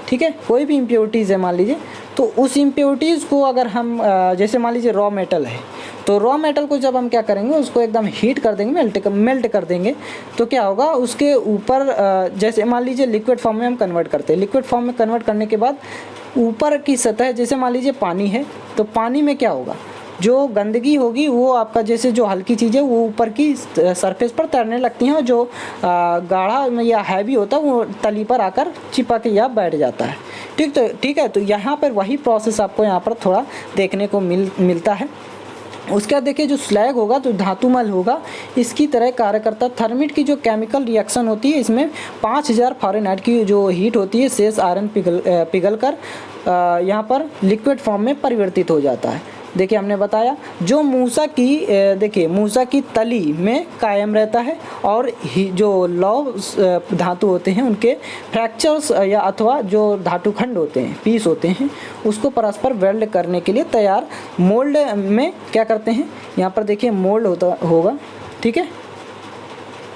ठीक है, कोई भी इम्प्योरिटीज़ है मान लीजिए, तो उस इम्प्योरिटीज़ को अगर हम जैसे मान लीजिए रॉ मेटल है, तो रॉ मेटल को जब हम क्या करेंगे उसको एकदम हीट कर देंगे, मेल्ट कर देंगे, तो क्या होगा उसके ऊपर जैसे मान लीजिए लिक्विड फॉर्म में हम कन्वर्ट करते हैं, लिक्विड फॉर्म में कन्वर्ट करने के बाद ऊपर की सतह जैसे मान लीजिए पानी है, तो पानी में क्या होगा जो गंदगी होगी वो आपका जैसे जो हल्की चीज़ें वो ऊपर की सरफेस पर तैरने लगती हैं और जो गाढ़ा या हैवी होता है वो तली पर आकर चिपक या बैठ जाता है। ठीक है, तो यहाँ पर वही प्रोसेस आपको यहाँ पर थोड़ा देखने को मिलता है। उसके बाद देखिए जो स्लैग होगा तो धातुमल होगा, इसकी तरह कार्य करता है। थर्मिट की जो केमिकल रिएक्शन होती है इसमें 5000 फ़ारेनहाइट की जो हीट होती है शेष आयरन पिघल कर यहाँ पर लिक्विड फॉर्म में परिवर्तित हो जाता है। देखिए हमने बताया जो मूसा की तली में कायम रहता है और जो लौह धातु होते हैं उनके फ्रैक्चर्स या अथवा जो धातुखंड होते हैं पीस होते हैं उसको परस्पर वेल्ड करने के लिए तैयार मोल्ड में क्या करते हैं, यहाँ पर देखिए मोल्ड होगा, ठीक है,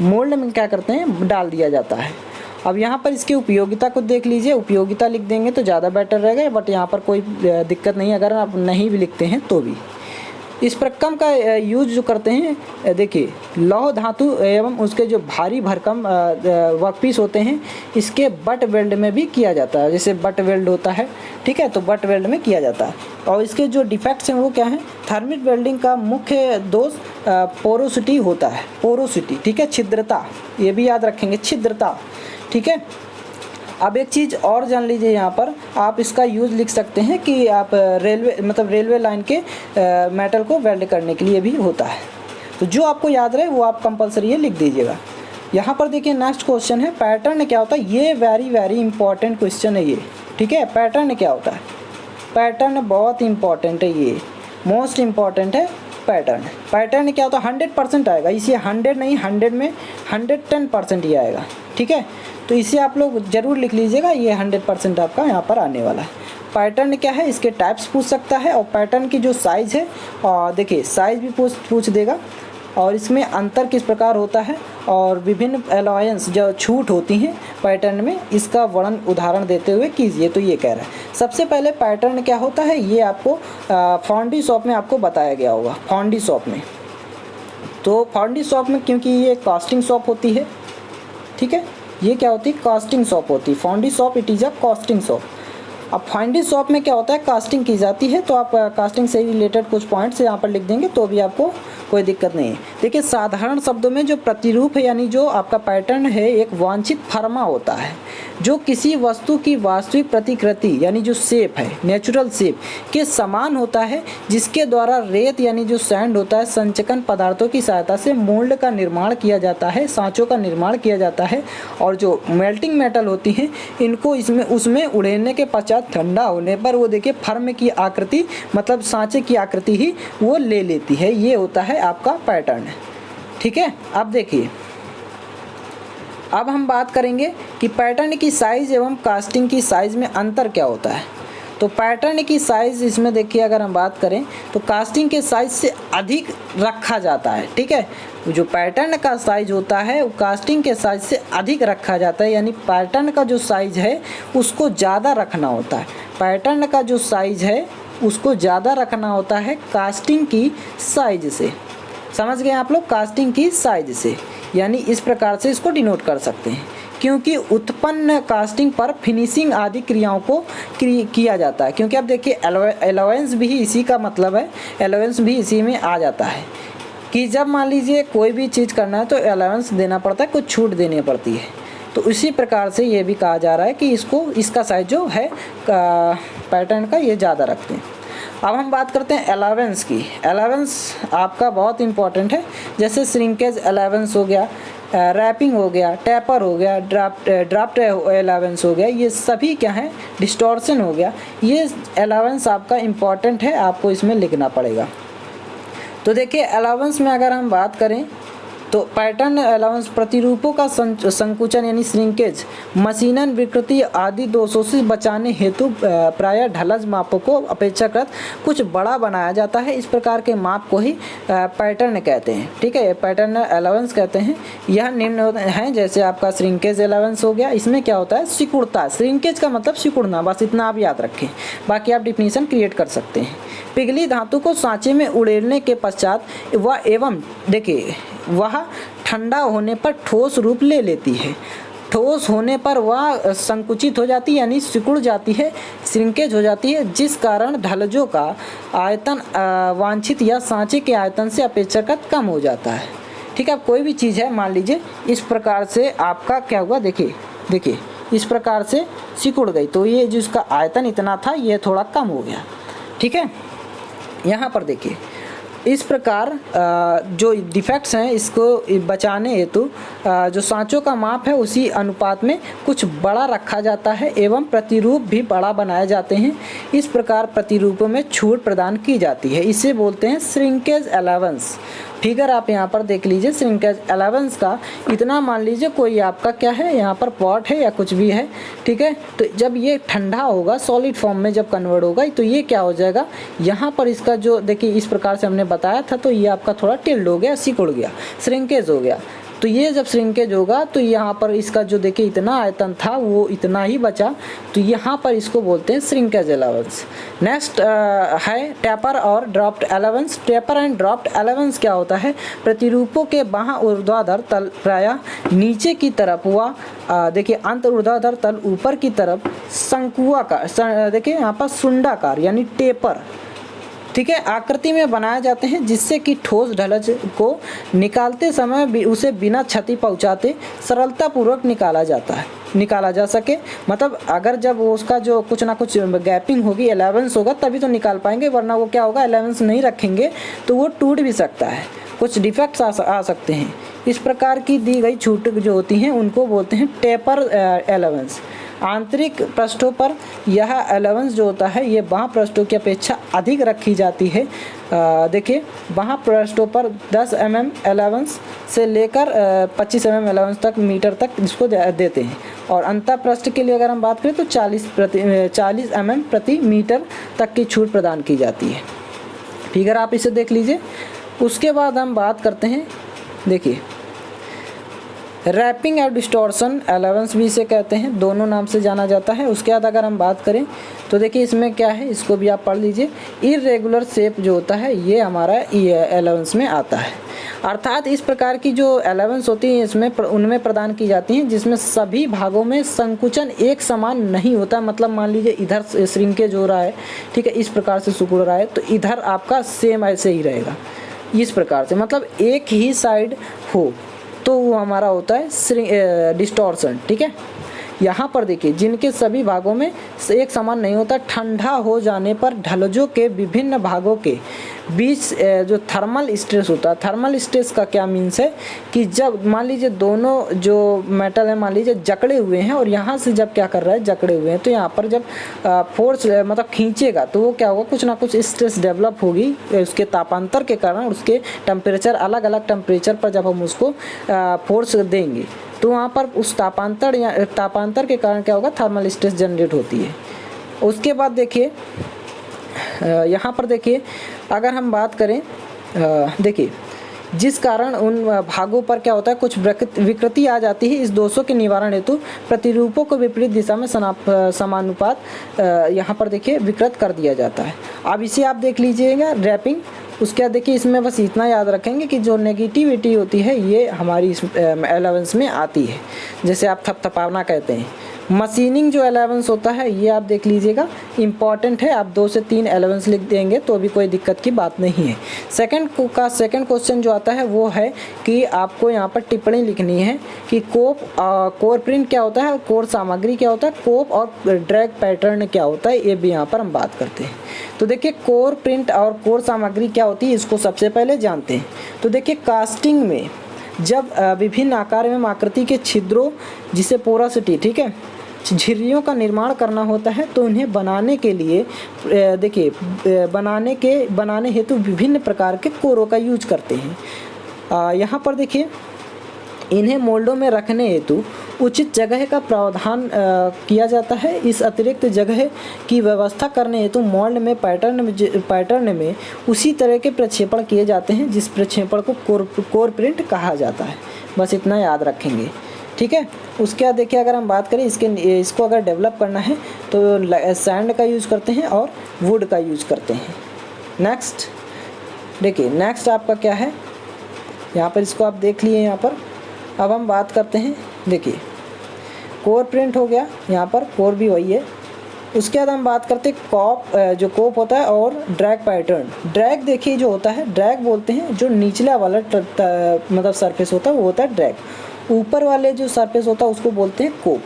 मोल्ड में क्या करते हैं डाल दिया जाता है। अब यहाँ पर इसकी उपयोगिता को देख लीजिए, उपयोगिता लिख देंगे तो ज़्यादा बेटर रहेगा, बट यहाँ पर कोई दिक्कत नहीं, अगर आप नहीं भी लिखते हैं तो भी। इस प्रक्रम का यूज जो करते हैं देखिए लौह धातु एवं उसके जो भारी भरकम वर्कपीस होते हैं इसके बट वेल्ड में भी किया जाता है, जैसे बट वेल्ड होता है, ठीक है, तो बट वेल्ड में किया जाता है। और इसके जो डिफेक्ट्स हैं वो क्या है, थर्मिट वेल्डिंग का मुख्य दोष पोरोसिटी होता है, पोरोसिटी, ठीक है, छिद्रता, ये भी याद रखेंगे, छिद्रता, ठीक है। अब एक चीज़ और जान लीजिए, यहाँ पर आप इसका यूज़ लिख सकते हैं कि आप रेलवे लाइन के मेटल को वेल्ड करने के लिए भी होता है। तो जो आपको याद रहे वो आप कंपलसरी ये लिख दीजिएगा। यहाँ पर देखिए नेक्स्ट क्वेश्चन है पैटर्न क्या होता है, ये वेरी इंपॉर्टेंट क्वेश्चन है ये, ठीक है। पैटर्न क्या होता है, पैटर्न बहुत इंपॉर्टेंट है, ये मोस्ट इम्पॉर्टेंट है पैटर्न क्या होता है, 100% आएगा, इसे 100 नहीं 100 में 110% ही आएगा, ठीक है। तो इसे आप लोग ज़रूर लिख लीजिएगा, ये 100% आपका यहाँ पर आने वाला है। पैटर्न क्या है, इसके टाइप्स पूछ सकता है और पैटर्न की जो साइज़ है और देखिए साइज़ भी पूछ देगा और इसमें अंतर किस प्रकार होता है और विभिन्न एलॉयंस जो छूट होती हैं पैटर्न में, इसका वर्णन उदाहरण देते हुए कीजिए। तो ये कह रहा है सबसे पहले पैटर्न क्या होता है, ये आपको फाउंड्री शॉप में आपको बताया गया होगा, फाउंड्री शॉप में। तो फाउंड्री शॉप में क्योंकि ये कास्टिंग शॉप होती है, ठीक है, ये क्या होती है, कास्टिंग शॉप होती है, foundry shop it is a casting shop. अब फाउंड्री शॉप में क्या होता है, कास्टिंग की जाती है, तो आप कास्टिंग से रिलेटेड कुछ पॉइंट्स यहाँ पर लिख देंगे तो भी आपको कोई दिक्कत नहीं है। देखिए साधारण शब्दों में जो प्रतिरूप है यानी जो आपका पैटर्न है एक वांछित फर्मा होता है जो किसी वस्तु की वास्तविक प्रतिकृति यानी जो शेप है, नेचुरल शेप के समान होता है, जिसके द्वारा रेत यानी जो सैंड होता है संचकन पदार्थों की सहायता से मोल्ड का निर्माण किया जाता है, सांचों का निर्माण किया जाता है और जो मेल्टिंग मेटल होती हैं इनको उसमें उड़ेलने के पश्चात पश्चात ठंडा होने पर वो देखिए फर्म की आकृति मतलब सांचे की आकृति ही वो ले लेती है। ये होता है आपका पैटर्न। ठीक है, अब देखिए अब हम बात करेंगे कि पैटर्न की साइज़ एवं कास्टिंग की साइज़ में अंतर क्या होता है। तो पैटर्न की साइज़ इसमें देखिए अगर हम बात करें तो कास्टिंग के साइज़ से अधिक रखा जाता है। ठीक है, जो पैटर्न का साइज़ होता है वो कास्टिंग के साइज़ से अधिक रखा जाता है, यानी पैटर्न का जो साइज़ है उसको ज़्यादा रखना होता है। पैटर्न का जो साइज़ है उसको ज़्यादा रखना होता है कास्टिंग की साइज़ से। समझ गए आप लोग, कास्टिंग की साइज़ से, यानी इस प्रकार से इसको डिनोट कर सकते हैं, क्योंकि उत्पन्न कास्टिंग पर फिनिशिंग आदि क्रियाओं को किया जाता है। क्योंकि अब देखिए अलाउंस भी इसी का मतलब है, अलाउंस भी इसी में आ जाता है कि जब मान लीजिए कोई भी चीज़ करना है तो अलाउंस देना पड़ता है, कुछ छूट देनी पड़ती है। तो इसी प्रकार से ये भी कहा जा रहा है कि इसका साइज जो है पैटर्न का ये ज़्यादा रखते हैं। अब हम बात करते हैं अलाउंस की। अलाउंस आपका बहुत इंपॉर्टेंट है, जैसे श्रिंकेज अलाउंस हो गया, रैपिंग हो गया, टैपर हो गया, ड्राफ्ट अलाउंस हो गया, ये सभी क्या हैं, डिस्टॉर्शन हो गया। ये अलाउंस आपका इम्पॉर्टेंट है, आपको इसमें लिखना पड़ेगा। तो देखिए अलाउंस में अगर हम बात करें तो पैटर्न अलाउंस प्रतिरूपों का संकुचन यानी श्रिंकेज, मशीनन विकृति आदि दोषों से बचाने हेतु प्रायः ढलज मापों को अपेक्षाकृत कुछ बड़ा बनाया जाता है। इस प्रकार के माप को ही पैटर्न कहते हैं। ठीक है, पैटर्न अलाउंस कहते हैं। यह निम्न हैं, जैसे आपका श्रिंकेज अलाउंस हो गया, इसमें क्या होता है, सिकुड़ता। श्रिंकेज का मतलब सिकुड़ना, बस इतना आप याद रखें, बाकी आप डिफिनीशन क्रिएट कर सकते हैं। पिघली धातु को सांचे में उड़ेलने के पश्चात वह एवं देखिए वह ठंडा होने पर ठोस रूप ले लेती है। ठोस होने पर वह संकुचित हो जाती है, यानी सिकुड़ जाती है, श्रिंकेज हो जाती है, जिस कारण ढलजों का आयतन वांछित या सांचे के आयतन से अपेक्षाकृत कम हो जाता है। ठीक है, अब कोई भी चीज़ है, मान लीजिए इस प्रकार से आपका क्या हुआ, देखिए इस प्रकार से सिकुड़ गई, तो ये जिसका आयतन इतना था ये थोड़ा कम हो गया। ठीक है, यहाँ पर देखिए इस प्रकार जो डिफेक्ट्स हैं इसको बचाने हेतु जो सांचों का माप है उसी अनुपात में कुछ बड़ा रखा जाता है एवं प्रतिरूप भी बड़ा बनाए जाते हैं। इस प्रकार प्रतिरूपों में छूट प्रदान की जाती है, इसे बोलते हैं श्रिंकेज अलाउंस। फिगर आप यहाँ पर देख लीजिए, श्रिंकेज अलाउंस का इतना मान लीजिए कोई आपका क्या है, यहाँ पर पॉट है या कुछ भी है। ठीक है, तो जब ये ठंडा होगा, सॉलिड फॉर्म में जब कन्वर्ट होगा तो ये क्या हो जाएगा, यहाँ पर इसका जो देखिए इस प्रकार से हमने बताया था, तो ये आपका थोड़ा टिल्ड हो गया, सिकुड़ गया, श्रिंकेज हो गया। तो ये जब श्रिंकेज होगा तो यहाँ पर इसका जो देखिए इतना आयतन था वो इतना ही बचा, तो यहाँ पर इसको बोलते हैं श्रिंकेज अलाउंस। नेक्स्ट है टेपर और draft allowance. Taper and draft allowance क्या होता है, प्रतिरूपों के बाहाँ ऊर्ध्वाधर तल प्रायः नीचे की तरफ व देखिए अंत ऊर्ध्वाधर तल ऊपर की तरफ शंकुआकार, देखिए यहाँ पर सुंडाकार यानी टेपर, ठीक है, आकृति में बनाए जाते हैं, जिससे कि ठोस ढलज को निकालते समय उसे बिना क्षति पहुंचाते सरलतापूर्वक निकाला जा सके। मतलब अगर जब उसका जो कुछ ना कुछ गैपिंग होगी, अलाउंस होगा, तभी तो निकाल पाएंगे, वरना वो क्या होगा, अलाउंस नहीं रखेंगे तो वो टूट भी सकता है, कुछ डिफेक्ट्स आ सकते हैं। इस प्रकार की दी गई छूट जो होती हैं उनको बोलते हैं टेपर अलाउंस। आंतरिक पृष्ठों पर यह अलाउंस जो होता है ये बाह्य पृष्ठों की अपेक्षा अधिक रखी जाती है। देखिए बाह्य पृष्ठों पर 10 mm अलाउंस से लेकर 25 mm अलाउंस तक मीटर तक इसको देते हैं, और अंतर पृष्ठ के लिए अगर हम बात करें तो 40 mm प्रति मीटर तक की छूट प्रदान की जाती है। फिगर आप इसे देख लीजिए। उसके बाद हम बात करते हैं, देखिए रैपिंग और डिस्टॉर्शन अलाउंस भी इसे कहते हैं, दोनों नाम से जाना जाता है। उसके बाद अगर हम बात करें तो देखिए इसमें क्या है, इसको भी आप पढ़ लीजिए। इरेगुलर शेप जो होता है ये हमारा अलाउंस में आता है, अर्थात इस प्रकार की जो अलाउंस होती है इसमें उनमें प्रदान की जाती हैं जिसमें सभी भागों में संकुचन एक समान नहीं होता। मतलब मान लीजिए इधर श्रिंकेज हो रहा है, ठीक है, इस प्रकार से सिकुड़ रहा है, तो इधर आपका सेम ऐसे ही रहेगा, इस प्रकार से, मतलब एक ही साइड हो तो वो हमारा होता है डिस्टॉर्शन। ठीक है, यहाँ पर देखिए जिनके सभी भागों में एक समान नहीं होता, ठंडा हो जाने पर ढलजों के विभिन्न भागों के बीच जो थर्मल स्ट्रेस होता है, थर्मल स्ट्रेस का क्या मीन्स है कि जब मान लीजिए दोनों जो मेटल है मान लीजिए जकड़े हुए हैं और यहाँ से जब क्या कर रहा है जकड़े हुए हैं, तो यहाँ पर जब फोर्स मतलब खींचेगा तो वो क्या होगा, कुछ ना कुछ स्ट्रेस डेवलप होगी उसके तापांतर के कारण, उसके टेम्परेचर अलग अलग टेम्परेचर पर जब हम उसको फोर्स देंगे तो वहाँ पर उस तापांतर के कारण क्या होगा, थर्मल स्ट्रेस जनरेट होती है। उसके बाद देखिए यहाँ पर देखिए अगर हम बात करें, देखिए जिस कारण उन भागों पर क्या होता है कुछ विकृति आ जाती है, इस दोषों के निवारण हेतु प्रतिरूपों को विपरीत दिशा में समानुपात यहाँ पर देखिए विकृत कर दिया जाता है। अब इसे आप देख लीजिएगा रैपिंग। उसके बाद देखिए इसमें बस इतना याद रखेंगे कि जो नेगेटिविटी होती है ये हमारी इस एलेवेंस में आती है, जैसे आप थपथपाना कहते हैं। मशीनिंग जो एलेवेंस होता है ये आप देख लीजिएगा, इम्पॉर्टेंट है, आप 2 से 3 एलेवेंस लिख देंगे तो भी कोई दिक्कत की बात नहीं है। सेकंड क्वेश्चन जो आता है वो है कि आपको यहाँ पर टिप्पणी लिखनी है कि कोर प्रिंट क्या होता है और कोर सामग्री क्या होता है, कोप और ड्रैग पैटर्न क्या होता है, ये भी यहाँ पर हम बात करते हैं। तो देखिए कोर प्रिंट और कोर सामग्री क्या होती है इसको सबसे पहले जानते हैं। तो देखिए कास्टिंग में जब विभिन्न आकार एवं आकृति के छिद्रों जिसे पोरोसिटी, ठीक है, झिर्रियों का निर्माण करना होता है तो उन्हें बनाने के लिए देखिए बनाने हेतु विभिन्न प्रकार के कोरों का यूज करते हैं। यहाँ पर देखिए इन्हें मोल्डों में रखने हेतु उचित जगह का प्रावधान किया जाता है। इस अतिरिक्त जगह की व्यवस्था करने हेतु मोल्ड में पैटर्न में उसी तरह के प्रक्षेपण किए जाते हैं जिस प्रक्षेपण को कोर प्रिंट कहा जाता है। बस इतना याद रखेंगे, ठीक है। उसके बाद देखिए अगर हम बात करें इसको अगर डेवलप करना है तो सैंड का यूज़ करते हैं और वुड का यूज़ करते हैं। नेक्स्ट देखिए, नेक्स्ट आपका क्या है, यहाँ पर इसको आप देख लिए। यहाँ पर अब हम बात करते हैं, देखिए कोर प्रिंट हो गया, यहाँ पर कोर भी वही है। उसके बाद हम बात करते हैं जो कोप होता है और ड्रैग पैटर्न। ड्रैग देखिए जो होता है, ड्रैग बोलते हैं जो निचला वाला मतलब सरफेस होता है वो होता है ड्रैग। ऊपर वाले जो सरफेस होता है उसको बोलते हैं कोप।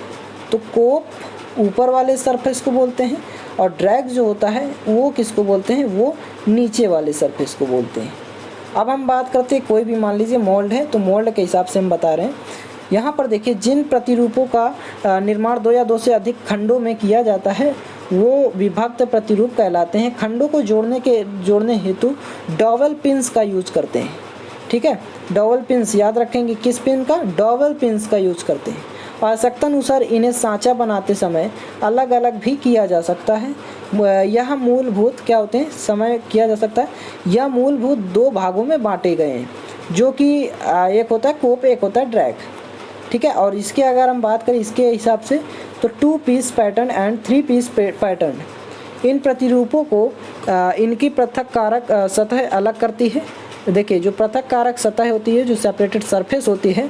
तो कोप ऊपर वाले सरफेस को बोलते हैं और ड्रैग जो होता है वो किसको बोलते हैं, वो नीचे वाले सरफेस को बोलते हैं। अब हम बात करते हैं कोई भी मान लीजिए मोल्ड है तो मोल्ड के हिसाब से हम बता रहे हैं। यहाँ पर देखिए जिन प्रतिरूपों का निर्माण 2 या 2 से अधिक खंडों में किया जाता है वो विभक्त प्रतिरूप कहलाते हैं। खंडों को जोड़ने हेतु डॉवल पिन्स का यूज करते हैं, ठीक है। डॉवल पिन्स याद रखेंगे, किस पिन का, डॉवल पिन्स का यूज करते हैं। आवश्यकता अनुसार इन्हें सांचा बनाते समय अलग अलग भी किया जा सकता है। यह मूलभूत क्या होते हैं, समय किया जा सकता है। यह मूलभूत 2 भागों में बांटे गए हैं जो कि एक होता है कोप, एक होता है ड्रैग, ठीक है। और इसके अगर हम बात करें इसके हिसाब से तो 2 piece pattern and 3 piece pattern. इन प्रतिरूपों को इनकी पृथक कारक सतह अलग करती है। देखिए जो पृथक कारक सतह होती है, जो सेपरेटेड सरफेस होती है,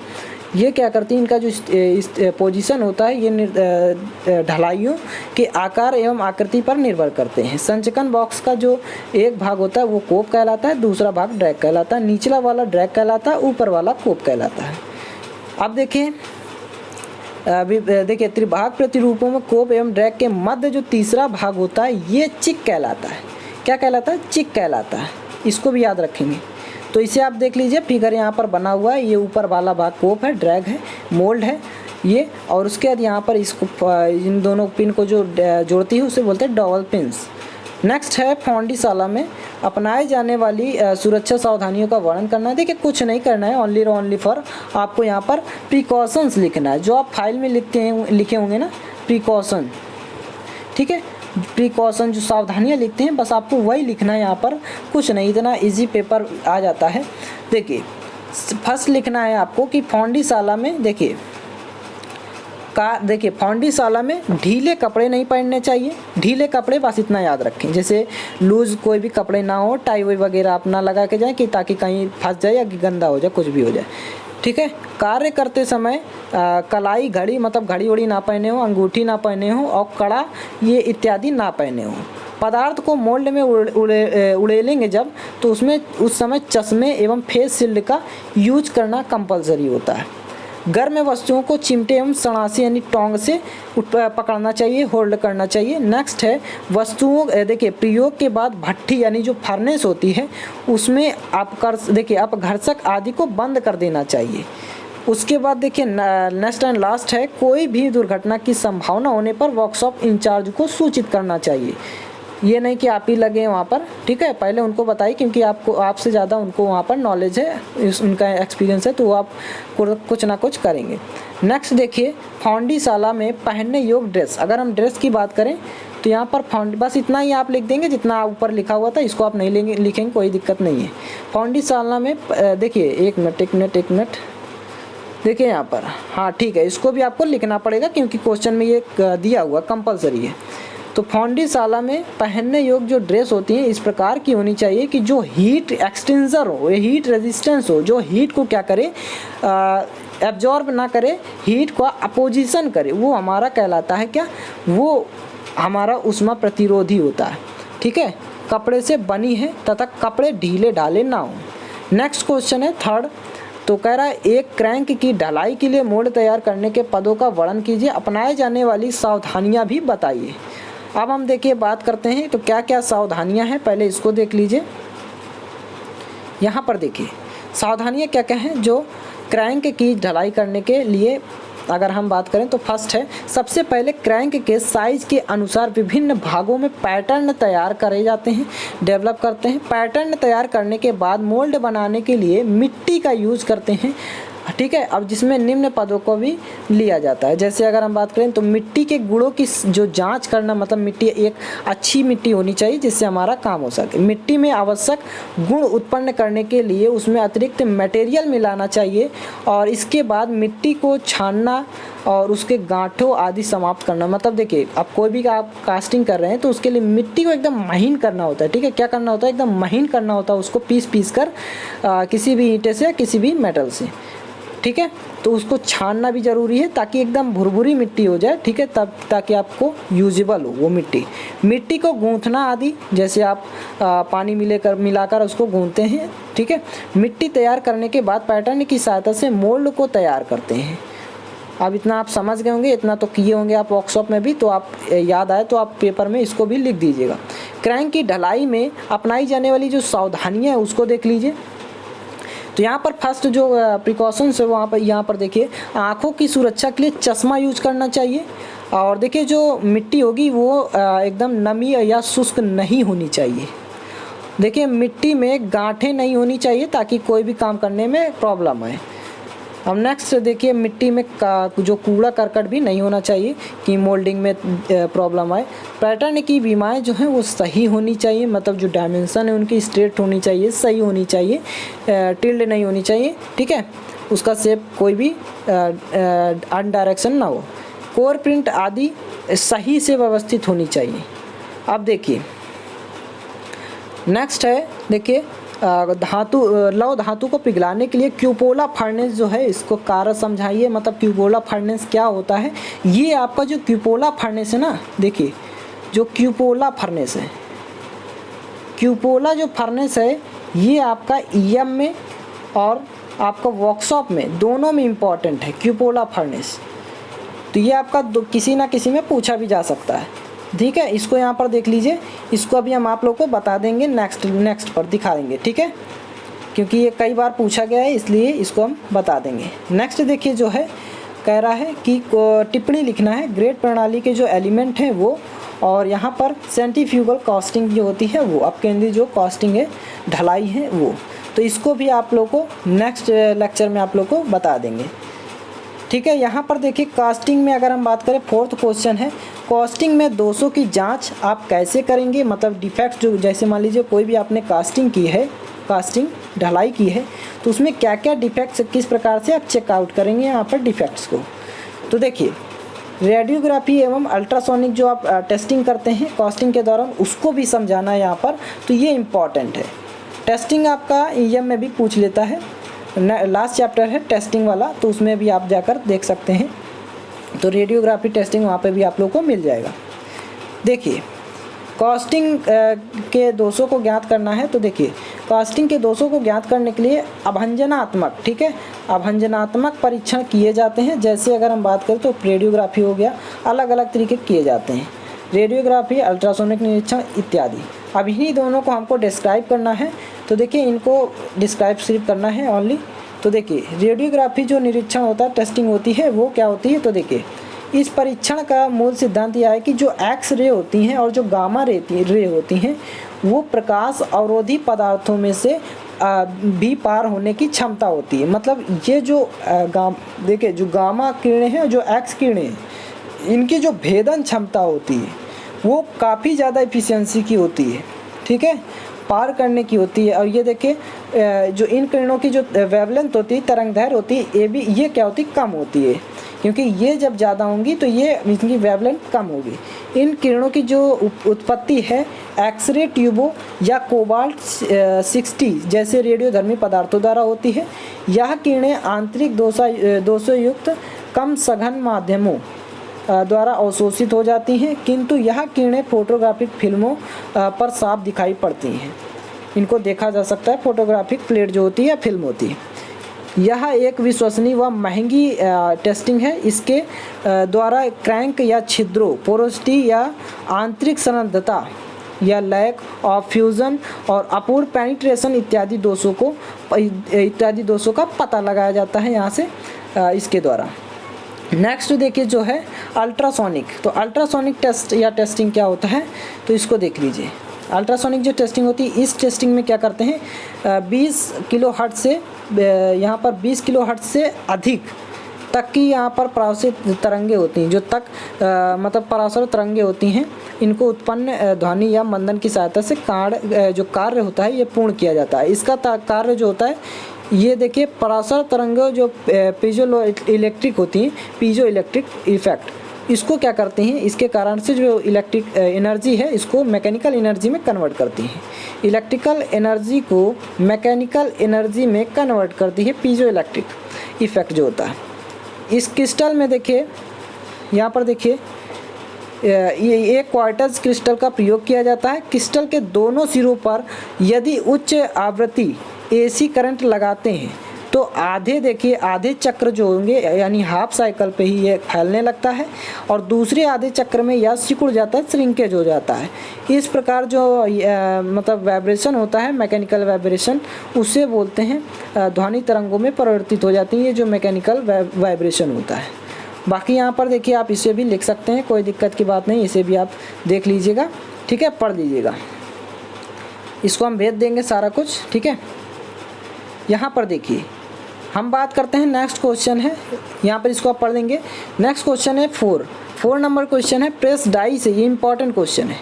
ये क्या करती है, इनका जो पोजीशन होता है ये ढलाइयों के आकार एवं आकृति पर निर्भर करते हैं। संचकन बॉक्स का जो एक भाग होता है वो कोप कहलाता है, दूसरा भाग ड्रैग कहलाता है। निचला वाला ड्रैग कहलाता है, ऊपर वाला कोप कहलाता है। अब देखिए त्रिभाग प्रतिरूपों में कोप एवं ड्रैग के मध्य जो तीसरा भाग होता है ये चिक कहलाता है। क्या कहलाता है, चिक कहलाता है। इसको भी याद रखेंगे। तो इसे आप देख लीजिए, फिगर यहाँ पर बना हुआ है, ये ऊपर वाला भाग कोप है, ड्रैग है, मोल्ड है ये, और उसके बाद यहाँ पर इसको इन दोनों पिन को जो जोड़ती है उसे बोलते हैं डॉवल पिन्स। नेक्स्ट है फाउंडीशाला में अपनाए जाने वाली सुरक्षा सावधानियों का वर्णन करना है। देखिए कुछ नहीं करना है, ओनली फॉर आपको यहाँ पर प्रिकॉशंस लिखना है, जो आप फाइल में लिखे होंगे ना, प्रिकॉशन, ठीक है। प्रिकॉशन जो सावधानियाँ लिखते हैं बस आपको वही लिखना है, यहाँ पर कुछ नहीं, इतना इजी पेपर आ जाता है। देखिए फर्स्ट लिखना है आपको कि फाउंडीशाला में देखिए फाउंडीशाला में ढीले कपड़े नहीं पहनने चाहिए। ढीले कपड़े बस इतना याद रखें, जैसे लूज कोई भी कपड़े ना हो, टाई वाई वगैरह आप ना लगा के जाएँ कि ताकि कहीं फंस जाए या गंदा हो जाए, कुछ भी हो जाए, ठीक है। कार्य करते समय कलाई घड़ी मतलब घड़ी वड़ी ना पहने हो, अंगूठी ना पहने हो और कड़ा ये इत्यादि ना पहने हो। पदार्थ को मोल्ड में उड़ेलेंगे जब तो उसमें उस समय चश्मे एवं फेस शील्ड का यूज करना कंपलसरी होता है। गर्म वस्तुओं को चिमटे एवं सणासे यानी टोंग से पकड़ना चाहिए, होल्ड करना चाहिए। नेक्स्ट है वस्तुओं, देखिए प्रयोग के बाद भट्ठी यानी जो फर्नेस होती है उसमें आप घर्षक आदि को बंद कर देना चाहिए। उसके बाद देखिए नेक्स्ट एंड लास्ट है, कोई भी दुर्घटना की संभावना होने पर वर्कशॉप इंचार्ज को सूचित करना चाहिए। ये नहीं कि आप ही लगे वहाँ पर, ठीक है, पहले उनको बताइए क्योंकि आपसे ज़्यादा उनको वहाँ पर नॉलेज है, उनका एक्सपीरियंस है, तो वो आप कुछ ना कुछ करेंगे। नेक्स्ट देखिए फाउंडीशाला में पहनने योग्य ड्रेस। अगर हम ड्रेस की बात करें तो यहाँ पर बस इतना ही आप लिख देंगे जितना ऊपर लिखा हुआ था, इसको आप नहीं लिखेंगे, कोई दिक्कत नहीं है। फाउंडीशाला में देखिए एक मिनट देखिए यहाँ पर, हाँ ठीक है, इसको भी आपको लिखना पड़ेगा क्योंकि क्वेश्चन में ये दिया हुआ कंपलसरी है। तो फाउंडीशाला में पहनने योग्य जो ड्रेस होती है इस प्रकार की होनी चाहिए कि जो हीट एक्सटेंसर हो, हीट रेजिस्टेंस हो, जो हीट को क्या करे, एब्जॉर्ब ना करे, हीट को अपोजिशन करे, वो हमारा कहलाता है क्या, वो हमारा उष्मा प्रतिरोधी होता है, ठीक है। कपड़े से बनी है तथा कपड़े ढीले ढाले ना हो। नेक्स्ट क्वेश्चन है थर्ड, तो कह रहा है एक क्रैंक की ढलाई के लिए मोल्ड तैयार करने के पदों का वर्णन कीजिए, अपनाए जाने वाली सावधानियां भी बताइए। अब हम देखिए बात करते हैं तो क्या क्या सावधानियां हैं, पहले इसको देख लीजिए। यहाँ पर देखिए सावधानियां क्या क्या हैं जो क्रैंक की ढलाई करने के लिए अगर हम बात करें तो फर्स्ट है, सबसे पहले क्रैंक के साइज के अनुसार विभिन्न भागों में पैटर्न तैयार करे जाते हैं, डेवलप करते हैं। पैटर्न तैयार करने के बाद मोल्ड बनाने के लिए मिट्टी का यूज़ करते हैं, ठीक है। अब जिसमें निम्न पदों को भी लिया जाता है, जैसे अगर हम बात करें तो मिट्टी के गुणों की जो जांच करना, मतलब मिट्टी एक अच्छी मिट्टी होनी चाहिए जिससे हमारा काम हो सके। मिट्टी में आवश्यक गुण उत्पन्न करने के लिए उसमें अतिरिक्त मटेरियल मिलाना चाहिए और इसके बाद मिट्टी को छानना और उसके गांठों आदि समाप्त करना। मतलब देखिए अब कोई भी आप कास्टिंग कर रहे हैं तो उसके लिए मिट्टी को एकदम महीन करना होता है, ठीक है। क्या करना होता है, एकदम महीन करना होता है उसको, पीस कर किसी भी ईंटे से, किसी भी मेटल से, ठीक है। तो उसको छानना भी ज़रूरी है ताकि एकदम भुरभुरी मिट्टी हो जाए, ठीक है, तब ताकि आपको यूजेबल हो वो मिट्टी को गूंथना आदि, जैसे आप पानी मिलाकर उसको गूंथते हैं, ठीक है। मिट्टी तैयार करने के बाद पैटर्न की सहायता से मोल्ड को तैयार करते हैं। अब इतना आप समझ गए होंगे, इतना तो किए होंगे आप वर्कशॉप में भी, तो आप याद आए तो आप पेपर में इसको भी लिख दीजिएगा। क्रैंक की ढलाई में अपनाई जाने वाली जो सावधानियाँ हैं उसको देख लीजिए। तो यहाँ पर फर्स्ट जो प्रिकॉशंस है वहाँ पर, यहाँ पर देखिए आँखों की सुरक्षा के लिए चश्मा यूज करना चाहिए। और देखिए जो मिट्टी होगी वो एकदम नमी या शुष्क नहीं होनी चाहिए। देखिए मिट्टी में गांठें नहीं होनी चाहिए ताकि कोई भी काम करने में प्रॉब्लम आए। अब नेक्स्ट देखिए मिट्टी में जो कूड़ा करकट भी नहीं होना चाहिए कि मोल्डिंग में प्रॉब्लम आए। पैटर्न की विमाएँ जो हैं वो सही होनी चाहिए, मतलब जो डायमेंशन है उनकी स्ट्रेट होनी चाहिए, सही होनी चाहिए, टिल्ड नहीं होनी चाहिए, ठीक है। उसका शेप कोई भी अनडायरेक्शन ना हो। कोर प्रिंट आदि सही से व्यवस्थित होनी चाहिए। अब देखिए नेक्स्ट है, देखिए लौह धातु को पिघलाने के लिए क्यूपोला फर्नेस जो है इसको कार्य समझाइए। मतलब क्यूपोला फर्नेस क्या होता है, ये आपका जो क्यूपोला फर्नेस है ना, देखिए जो क्यूपोला फर्नेस है, क्यूपोला जो फर्नेस है ये आपका ईएम में और आपका वर्कशॉप में दोनों में इम्पॉर्टेंट है क्यूपोला फर्नेस। तो ये आपका किसी ना किसी में पूछा भी जा सकता है, ठीक है। इसको यहाँ पर देख लीजिए, इसको अभी हम आप लोग को बता देंगे, नेक्स्ट पर दिखा देंगे, ठीक है, क्योंकि ये कई बार पूछा गया है इसलिए इसको हम बता देंगे। नेक्स्ट देखिए जो है कह रहा है कि टिप्पणी लिखना है ग्रेड प्रणाली के जो एलिमेंट हैं वो, और यहाँ पर सेंट्रीफ्यूगल कास्टिंग जो होती है वो, अब केंद्रीय जो कास्टिंग है ढलाई है वो, तो इसको भी आप लोग को नेक्स्ट लेक्चर में आप लोग को बता देंगे, ठीक है। यहाँ पर देखिए कास्टिंग में अगर हम बात करें, फोर्थ क्वेश्चन है कास्टिंग में दोषों की जांच आप कैसे करेंगे। मतलब डिफेक्ट जो, जैसे मान लीजिए कोई भी आपने कास्टिंग की है, कास्टिंग ढलाई की है, तो उसमें क्या क्या डिफेक्ट्स किस प्रकार से आप चेकआउट करेंगे यहाँ पर डिफेक्ट्स को। तो देखिए रेडियोग्राफी एवं अल्ट्रासोनिक जो आप टेस्टिंग करते हैं कास्टिंग के दौरान, उसको भी समझाना है यहाँ पर, तो ये इम्पॉर्टेंट है। टेस्टिंग आपका ईएम में भी पूछ लेता है, लास्ट चैप्टर है टेस्टिंग वाला, तो उसमें भी आप जाकर देख सकते हैं। तो रेडियोग्राफी टेस्टिंग वहाँ पे भी आप लोग को मिल जाएगा। देखिए कास्टिंग के दोषों को ज्ञात करना है। तो देखिए कास्टिंग के दोषों को ज्ञात करने के लिए अभंजनात्मक, ठीक है, अभंजनात्मक परीक्षण किए जाते हैं। जैसे अगर हम बात करें तो रेडियोग्राफी हो गया, अलग अलग तरीके किए जाते हैं, रेडियोग्राफी, अल्ट्रासोनिक निरीक्षण इत्यादि। अब इन्हीं दोनों को हमको डिस्क्राइब करना है। तो देखिए इनको डिस्क्राइब सिर्फ करना है ओनली। तो देखिए रेडियोग्राफी जो निरीक्षण होता है, टेस्टिंग होती है, वो क्या होती है। तो देखिए इस परीक्षण का मूल सिद्धांत यह है कि जो एक्स रे होती हैं और जो गामा रे होती हैं वो प्रकाश अवरोधी पदार्थों में से भी पार होने की क्षमता होती है। मतलब ये जो देखिए जो गामा किरणें हैं, जो एक्स किरणें हैं, इनकी जो भेदन क्षमता होती है वो काफ़ी ज़्यादा एफिशिएंसी की होती है, ठीक है, पार करने की होती है। और ये देखिए जो इन किरणों की जो वेवलेंथ होती है, तरंगदैर्घ्य होती है, ये क्या होती है, कम होती है, क्योंकि ये जब ज़्यादा होंगी तो ये इनकी वेवलेंथ कम होगी। इन किरणों की जो उत्पत्ति है एक्सरे ट्यूबों या कोबाल्ट 60 जैसे रेडियोधर्मी पदार्थों द्वारा होती है। यह किरणें आंतरिक दोषों युक्त कम सघन माध्यमों द्वारा अवशोषित हो जाती हैं, किंतु यह किरणें फोटोग्राफिक फिल्मों पर साफ दिखाई पड़ती हैं। इनको देखा जा सकता है, फोटोग्राफिक प्लेट जो होती है, फिल्म होती है। यह एक विश्वसनीय व महंगी टेस्टिंग है। इसके द्वारा क्रैंक या छिद्रों, पोरोसिटी या आंतरिक संरद्धता या लैक ऑफ फ्यूज़न और अपूर्ण पेनिट्रेशन इत्यादि दोषों का पता लगाया जाता है यहाँ से इसके द्वारा। नेक्स्ट देखिए जो है अल्ट्रासोनिक। तो अल्ट्रासोनिक टेस्ट या टेस्टिंग क्या होता है, तो इसको देख लीजिए। अल्ट्रासोनिक जो टेस्टिंग होती है, इस टेस्टिंग में क्या करते हैं, 20 किलो हर्ट्ज से यहाँ पर 20 किलो हर्ट्ज से अधिक तक की यहाँ पर परावर्तित तरंगे होती हैं, जो तक मतलब परावर्तित तरंगे होती हैं। इनको उत्पन्न ध्वनि या मंदन की सहायता से जो कार्य होता है ये पूर्ण किया जाता है। इसका कार्य जो होता है, ये देखिए परावर्तित तरंगें जो पीजो इलेक्ट्रिक होती हैं, पीजो इलेक्ट्रिक इफेक्ट, इसको क्या करते हैं, इसके कारण से जो इलेक्ट्रिक एनर्जी है इसको मैकेनिकल एनर्जी में कन्वर्ट करती है। इलेक्ट्रिकल एनर्जी को मैकेनिकल एनर्जी में कन्वर्ट करती है पीजो इलेक्ट्रिक इफेक्ट जो होता है। इस क्रिस्टल में देखिए, यहाँ पर देखिए ये एक क्वार्टज क्रिस्टल का प्रयोग किया जाता है। क्रिस्टल के दोनों सिरों पर यदि उच्च आवृत्ति AC करंट लगाते हैं तो आधे चक्र जो होंगे यानी हाफ साइकिल पे ही ये फैलने लगता है, और दूसरे आधे चक्र में यह सिकुड़ जाता है, श्रिंकेज हो जाता है। इस प्रकार जो मतलब वाइब्रेशन होता है, मैकेनिकल वाइब्रेशन, उसे बोलते हैं ध्वनि तरंगों में परिवर्तित हो जाती है, ये जो मैकेनिकल वाइब्रेशन होता है। बाकी यहाँ पर देखिए आप इसे भी लिख सकते हैं, कोई दिक्कत की बात नहीं, इसे भी आप देख लीजिएगा, ठीक है, पढ़ लीजिएगा। इसको हम भेज देंगे सारा कुछ, ठीक है। यहाँ पर देखिए हम बात करते हैं, नेक्स्ट क्वेश्चन है, यहाँ पर इसको आप पढ़ लेंगे। नेक्स्ट क्वेश्चन है 4 नंबर क्वेश्चन है प्रेस डाई से। ये इंपॉर्टेंट क्वेश्चन है,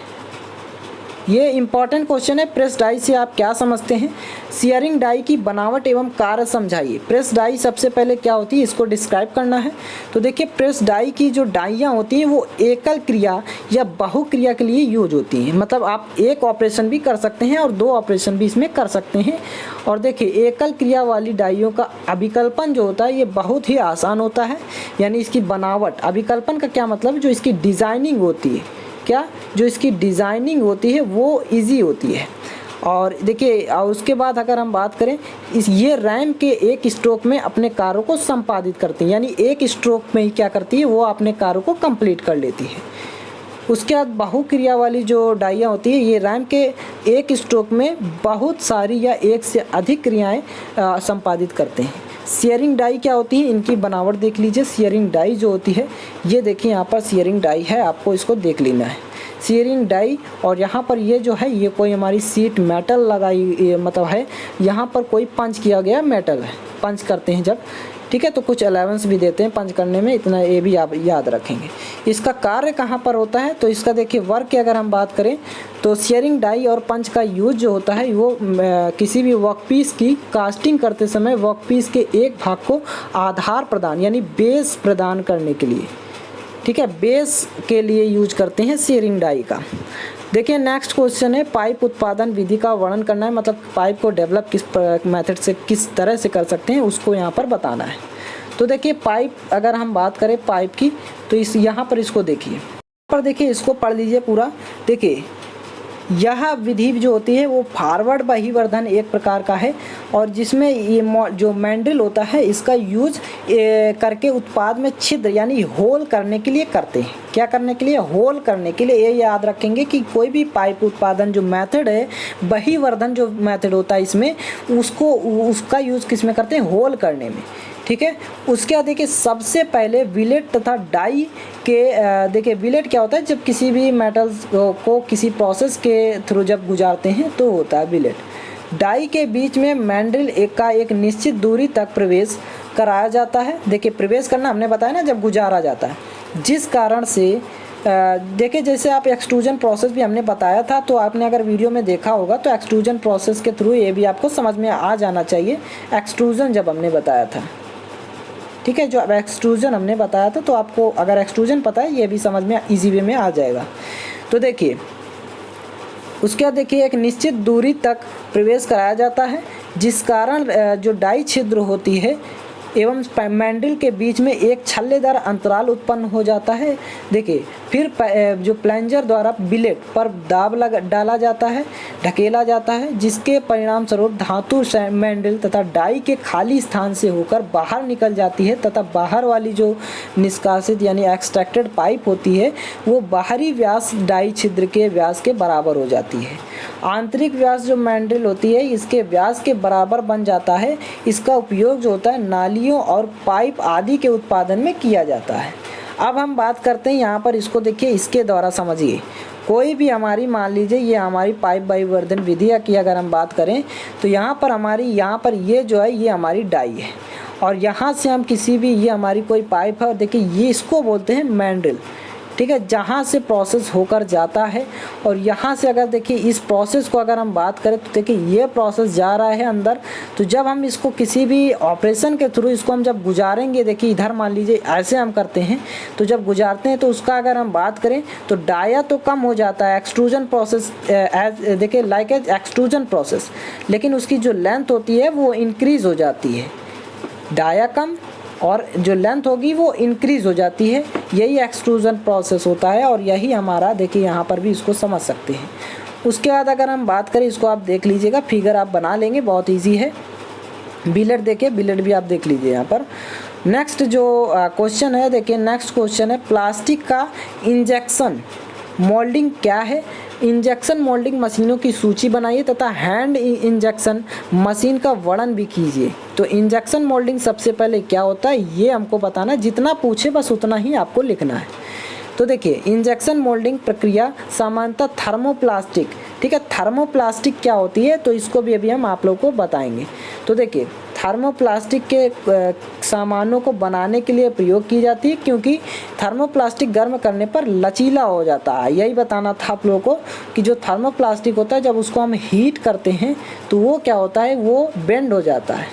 ये इंपॉर्टेंट क्वेश्चन है। प्रेस डाई से आप क्या समझते हैं, सीयरिंग डाई की बनावट एवं कार्य समझाइए। प्रेस डाई सबसे पहले क्या होती है, इसको डिस्क्राइब करना है। तो देखिए प्रेस डाई की जो डाइयाँ होती हैं वो एकल क्रिया या बहुक्रिया के लिए यूज होती हैं। मतलब आप एक ऑपरेशन भी कर सकते हैं और 2 ऑपरेशन भी इसमें कर सकते हैं। और देखिए एकल क्रिया वाली डाइयों का अभिकल्पन जो होता है ये बहुत ही आसान होता है, यानी इसकी बनावट, अभिकल्पन का क्या मतलब, जो इसकी डिज़ाइनिंग होती है, क्या जो इसकी डिज़ाइनिंग होती है वो इजी होती है। और देखिए उसके बाद अगर हम बात करें, ये रैम के एक स्ट्रोक में अपने कार्यों को संपादित करती है, यानी एक स्ट्रोक में ही क्या करती है, वो अपने कार्यों को कंप्लीट कर लेती है। उसके बाद बहुक्रिया वाली जो डाइयाँ होती है, ये रैम के एक स्ट्रोक में बहुत सारी या एक से अधिक क्रियाएँ संपादित करते हैं। सीयरिंग डाई क्या होती है, इनकी बनावट देख लीजिए। सीयरिंग डाई जो होती है, ये देखिए यहाँ पर सीयरिंग डाई है, आपको इसको देख लेना है, सीयरिंग डाई। और यहाँ पर ये जो है, ये कोई हमारी सीट मेटल लगाई मतलब है, यहाँ पर कोई पंच किया गया मेटल है, पंच करते हैं जब, ठीक है, तो कुछ अलाउंस भी देते हैं पंच करने में, इतना ये भी आप याद रखेंगे। इसका कार्य कहाँ पर होता है, तो इसका देखिए वर्क की अगर हम बात करें तो सीयरिंग डाई और पंच का यूज जो होता है वो किसी भी वर्कपीस की कास्टिंग करते समय वर्कपीस के एक भाग को आधार प्रदान यानी बेस प्रदान करने के लिए, ठीक है, बेस के लिए यूज करते हैं सीयरिंग डाई का। देखिए नेक्स्ट क्वेश्चन है पाइप उत्पादन विधि का वर्णन करना है, मतलब पाइप को डेवलप किस मेथड से किस तरह से कर सकते हैं उसको यहाँ पर बताना है। तो देखिए पाइप अगर हम बात करें पाइप की, तो यहाँ पर इसको देखिए, पर देखिए इसको पढ़ लीजिए पूरा। देखिए यह विधि जो होती है वो फॉरवर्ड बहिर्वर्धन एक प्रकार का है, और जिसमें ये जो मैंड्रिल होता है इसका यूज करके उत्पाद में छिद्र यानी होल करने के लिए करते हैं। क्या करने के लिए? होल करने के लिए। ये याद रखेंगे कि कोई भी पाइप उत्पादन जो मेथड है, बहिर्वर्धन जो मेथड होता है इसमें, उसका यूज़ किस में करते हैं? होल करने में। ठीक है। उसके बाद देखिए सबसे पहले विलेट तथा डाई के देखिए विलेट क्या होता है? जब किसी भी मेटल्स को किसी प्रोसेस के थ्रू जब गुजारते हैं तो होता है विलेट। डाई के बीच में मैंड्रिल एक निश्चित दूरी तक प्रवेश कराया जाता है। देखिए प्रवेश करना हमने बताया ना, जब गुजारा जाता है, जिस कारण से देखिए जैसे आप एक्सट्रूजन प्रोसेस भी हमने बताया था, तो आपने अगर वीडियो में देखा होगा तो एक्सट्रूजन प्रोसेस के थ्रू ये भी आपको समझ में आ जाना चाहिए। एक्सट्रूजन जब हमने बताया था, ठीक है, जो अब एक्सट्रूजन हमने बताया था, तो आपको अगर एक्सट्रूजन पता है ये भी समझ में इजी वे में आ जाएगा। तो देखिए उसके बाद देखिए एक निश्चित दूरी तक प्रवेश कराया जाता है, जिस कारण जो डाई छिद्र होती है एवं मैंड्रिल के बीच में एक छल्लेदार अंतराल उत्पन्न हो जाता है। देखिए फिर जो प्लंजर द्वारा बिलेट पर दाब डाला जाता है, ढकेला जाता है, जिसके परिणाम स्वरूप धातु मैंड्रिल तथा डाई के खाली स्थान से होकर बाहर निकल जाती है, तथा बाहर वाली जो निष्कासित यानी एक्सट्रैक्टेड पाइप होती है वो बाहरी व्यास डाई छिद्र के व्यास के बराबर हो जाती है। आंतरिक व्यास जो मैंड्रिल होती है इसके व्यास के बराबर बन जाता है। इसका उपयोग जो होता है नालियों और पाइप आदि के उत्पादन में किया जाता है। अब हम बात करते हैं यहाँ पर, इसको देखिए, इसके द्वारा समझिए। कोई भी हमारी, मान लीजिए ये हमारी पाइप बहिर्वर्धन विधि की अगर हम बात करें तो यहाँ पर ये जो है ये हमारी डाई है, और यहाँ से हम किसी भी, ये हमारी कोई पाइप है, और देखिए ये इसको बोलते हैं मैंड्रिल। ठीक है, जहाँ से प्रोसेस होकर जाता है, और यहाँ से अगर देखिए इस प्रोसेस को अगर हम बात करें तो देखिए ये प्रोसेस जा रहा है अंदर। तो जब हम इसको किसी भी ऑपरेशन के थ्रू इसको हम जब गुजारेंगे, देखिए इधर मान लीजिए ऐसे हम करते हैं, तो जब गुजारते हैं तो उसका अगर हम बात करें तो डाया तो कम हो जाता है, एक्सट्रूजन प्रोसेस देखिए लाइक एज एक्सट्रूजन प्रोसेस, लेकिन उसकी जो लेंथ होती है वो इंक्रीज़ हो जाती है। डाया कम और जो लेंथ होगी वो इंक्रीज़ हो जाती है। यही एक्सट्रूजन प्रोसेस होता है, और यही हमारा, देखिए यहाँ पर भी इसको समझ सकते हैं। उसके बाद अगर हम बात करें, इसको आप देख लीजिएगा, फिगर आप बना लेंगे, बहुत इजी है। बिलेट देखिए, बिलेट भी आप देख लीजिए यहाँ पर। नेक्स्ट जो क्वेश्चन है, देखिए नेक्स्ट क्वेश्चन है प्लास्टिक का इंजेक्शन मोल्डिंग क्या है? इंजेक्शन मोल्डिंग मशीनों की सूची बनाइए तथा हैंड इंजेक्शन मशीन का वर्णन भी कीजिए। तो इंजेक्शन मोल्डिंग सबसे पहले क्या होता है ये हमको बताना है, जितना पूछे बस उतना ही आपको लिखना है। तो देखिए इंजेक्शन मोल्डिंग प्रक्रिया सामान्यतः थर्मोप्लास्टिक, ठीक है, थर्मोप्लास्टिक क्या होती है तो इसको भी अभी हम आप लोगों को बताएंगे। तो देखिए थर्मोप्लास्टिक के सामानों को बनाने के लिए प्रयोग की जाती है, क्योंकि थर्मोप्लास्टिक गर्म करने पर लचीला हो जाता है। यही बताना था आप लोगों को कि जो थर्मोप्लास्टिक होता है जब उसको हम हीट करते हैं तो वो क्या होता है, वो बेंड हो जाता है,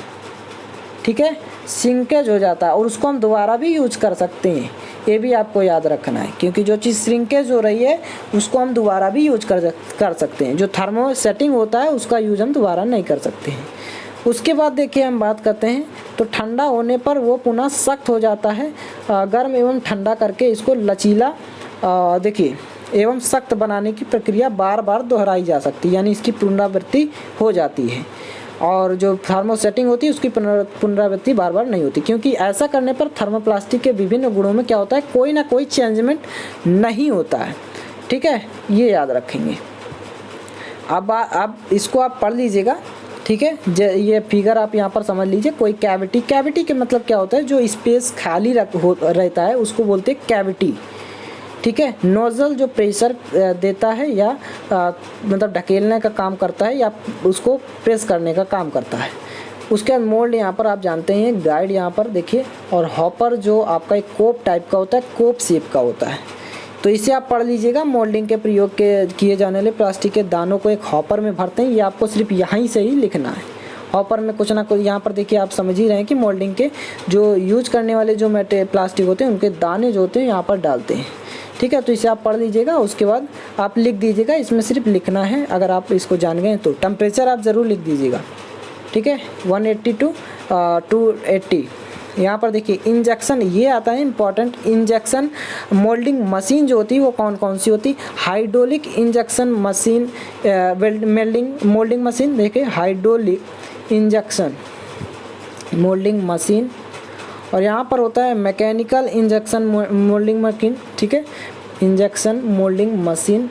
ठीक है, श्रिंकेज हो जाता है, और उसको हम दोबारा भी यूज कर सकते हैं। ये भी आपको याद रखना है, क्योंकि जो चीज़ श्रिंकेज हो रही है उसको हम दोबारा भी यूज कर सकते हैं। जो थर्मो सेटिंग होता है उसका यूज हम दोबारा नहीं कर सकते हैं। उसके बाद देखिए हम बात करते हैं तो ठंडा होने पर वो पुनः सख्त हो जाता है। गर्म एवं ठंडा करके इसको लचीला देखिए एवं सख्त बनाने की प्रक्रिया बार बार दोहराई जा सकती है, यानी इसकी पुनरावृत्ति हो जाती है। और जो थर्मोसेटिंग होती है उसकी पुनरावृत्ति बार बार नहीं होती, क्योंकि ऐसा करने पर थर्मोप्लास्टिक के विभिन्न गुणों में क्या होता है, कोई ना कोई चेंजमेंट नहीं होता है। ठीक है, ये याद रखेंगे। अब इसको आप पढ़ लीजिएगा, ठीक है। ये फिगर आप यहाँ पर समझ लीजिए। कोई कैविटी के मतलब क्या होता है, जो स्पेस खाली रहता है उसको बोलते हैं कैविटी, ठीक है। नोजल जो प्रेशर देता है या मतलब ढकेलने का काम करता है या उसको प्रेस करने का काम करता है। उसके बाद मोल्ड यहाँ पर आप जानते हैं, गाइड यहाँ पर देखिए, और हॉपर जो आपका एक कोप टाइप का होता है, कोप शेप का होता है। तो इसे आप पढ़ लीजिएगा। मोल्डिंग के प्रयोग के किए जाने वाले प्लास्टिक के दानों को एक हॉपर में भरते हैं, ये आपको सिर्फ यहीं से ही लिखना है। हॉपर में कुछ ना कुछ यहाँ पर देखिए आप समझ ही रहे हैं कि मोल्डिंग के जो यूज करने वाले जो प्लास्टिक होते हैं उनके दाने जो होते हैं यहाँ पर डालते हैं, ठीक है। तो इसे आप पढ़ लीजिएगा। उसके बाद आप लिख दीजिएगा, इसमें सिर्फ लिखना है। अगर आप इसको जान गए तो टेम्परेचर आप ज़रूर लिख दीजिएगा, ठीक है। 180 to 280 यहाँ पर देखिए इंजेक्शन ये आता है इंपॉर्टेंट। इंजेक्शन मोल्डिंग मशीन जो होती है वो कौन कौन सी होती, hydraulic injection machine, moulding machine, देखिए हाइड्रोलिक इंजेक्शन मोल्डिंग मशीन, और यहाँ पर होता है मैकेनिकल इंजेक्शन मोल्डिंग मशीन, ठीक है, इंजेक्शन मोल्डिंग मशीन।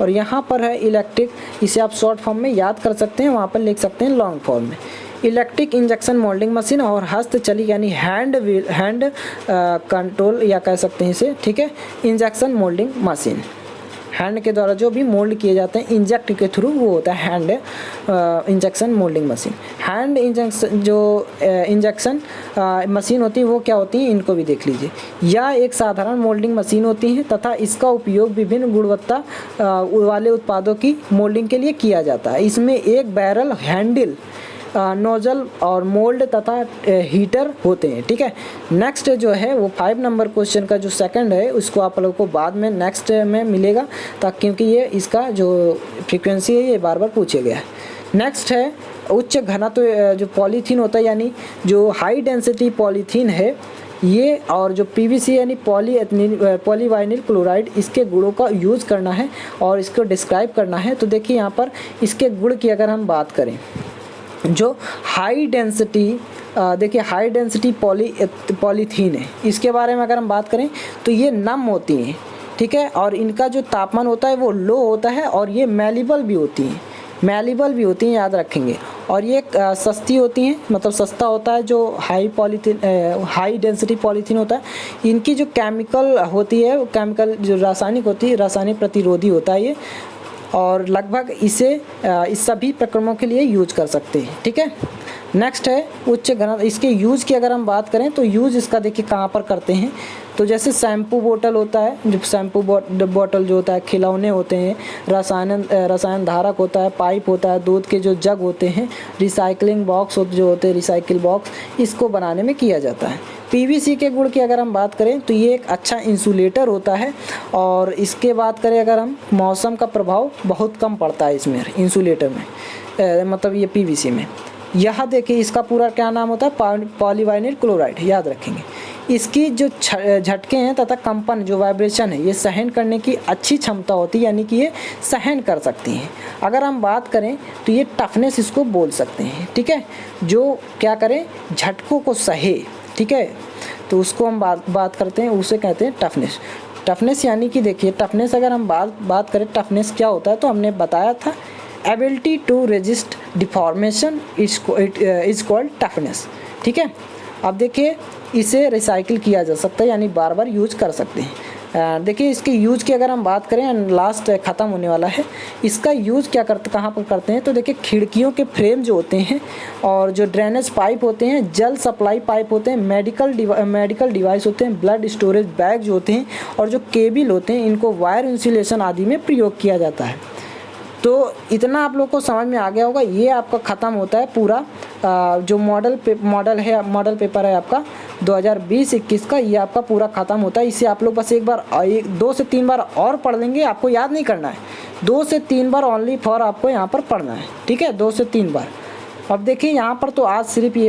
और यहाँ पर है इलेक्ट्रिक, इसे आप शॉर्ट फॉर्म में याद कर सकते हैं, वहाँ पर लिख सकते हैं लॉन्ग फॉर्म में, इलेक्ट्रिक इंजेक्शन मोल्डिंग मशीन। और हस्तचलित यानी हैंड कंट्रोल या कह सकते हैं इसे, ठीक है, इंजेक्शन मोल्डिंग मशीन, हैंड के द्वारा जो भी मोल्ड किए जाते हैं इंजेक्ट के थ्रू, वो होता है hand injection moulding machine. Hand injection जो इंजेक्शन मशीन होती है वो क्या होती है, इनको भी देख लीजिए। यह एक साधारण मोल्डिंग मशीन होती है तथा इसका उपयोग विभिन्न गुणवत्ता वाले उत्पादों की मोल्डिंग के लिए किया जाता है। इसमें एक बैरल, हैंडल, नोजल और मोल्ड तथा हीटर होते हैं, ठीक है। नेक्स्ट जो है वो 5 नंबर क्वेश्चन का जो सेकंड है उसको आप लोगों को बाद में नेक्स्ट में मिलेगा, ताकि क्योंकि ये इसका जो फ्रीक्वेंसी है ये बार बार पूछा गया है। नेक्स्ट है उच्च घनत्व जो पॉलीथीन होता है, यानी जो हाई डेंसिटी पॉलीथीन है ये, और जो पीवीसी यानी पॉलीवाइनिल क्लोराइड, इसके गुणों का यूज़ करना है और इसको डिस्क्राइब करना है। तो देखिए यहाँ पर इसके गुण की अगर हम बात करें, जो हाई डेंसिटी देखिए हाई डेंसिटी पॉलीथीन है, इसके बारे में अगर हम बात करें तो ये नम होती हैं, ठीक है, और इनका जो तापमान होता है वो लो होता है, और ये मैलिबल भी होती हैं, याद रखेंगे। और ये सस्ती होती हैं, मतलब सस्ता होता है जो हाई डेंसिटी पॉलीथीन होता है। इनकी जो केमिकल होती है, केमिकल जो रासायनिक होती है, रासायनिक प्रतिरोधी होता है ये, और लगभग इसे इस सभी प्रक्रमों के लिए यूज कर सकते हैं, ठीक है। नेक्स्ट है उच्च घनत्व, इसके यूज़ की अगर हम बात करें तो यूज़ इसका देखिए कहाँ पर करते हैं, तो जैसे शैम्पू बोतल होता है, जो शैम्पू बोतल जो होता है, खिलौने होते हैं, रसायन धारक होता है, पाइप होता है, दूध के जो जग होते हैं, रिसाइकलिंग बॉक्स जो होते हैं, रिसाइकिल बॉक्स, इसको बनाने में किया जाता है। पीवीसी के गुण की अगर हम बात करें तो ये एक अच्छा इंसुलेटर होता है, और इसके बात करें अगर हम, मौसम का प्रभाव बहुत कम पड़ता है इसमें, इंसुलेटर में, मतलब ये पीवीसी में। यह देखिए इसका पूरा क्या नाम होता है, पॉलीवाइनिल क्लोराइड, याद रखेंगे। इसकी जो झटके हैं तथा कंपन जो वाइब्रेशन है ये सहन करने की अच्छी क्षमता होती है, यानी कि ये सहन कर सकती हैं। अगर हम बात करें तो ये टफनेस इसको बोल सकते हैं, ठीक है, जो क्या करें, झटकों को सहे, ठीक है, तो उसको हम बात करते हैं, उसे कहते हैं टफनेस। टफनेस यानी कि देखिए टफनेस अगर हम बात करें, टफनेस क्या होता है, तो हमने बताया था ability to resist deformation is called toughness, ठीक है। अब देखिए इसे रिसाइकिल किया जा सकता है, यानी बार बार यूज कर सकते हैं। देखिए इसके यूज की अगर हम बात करें, लास्ट ख़त्म होने वाला है, इसका यूज कहाँ पर करते हैं, तो देखिए खिड़कियों के फ्रेम जो होते हैं, और जो ड्रेनेज पाइप होते हैं, जल सप्लाई पाइप होते हैं, मेडिकल डिवाइस होते हैं, ब्लड स्टोरेज बैग जो होते हैं, और जो केबल होते हैं, इनको वायर इंसुलेशन आदि में प्रयोग किया जाता है। तो इतना आप लोग को समझ में आ गया होगा। ये आपका ख़त्म होता है पूरा जो मॉडल पेपर है आपका 2020-21 का, ये आपका पूरा ख़त्म होता है। इसे आप लोग बस एक बार 2 से 3 बार और पढ़ लेंगे, आपको याद नहीं करना है, 2 से 3 बार ओनली फॉर आपको यहाँ पर पढ़ना है, ठीक है, 2 से 3 बार। अब देखिए यहाँ पर तो आज सिर्फ ये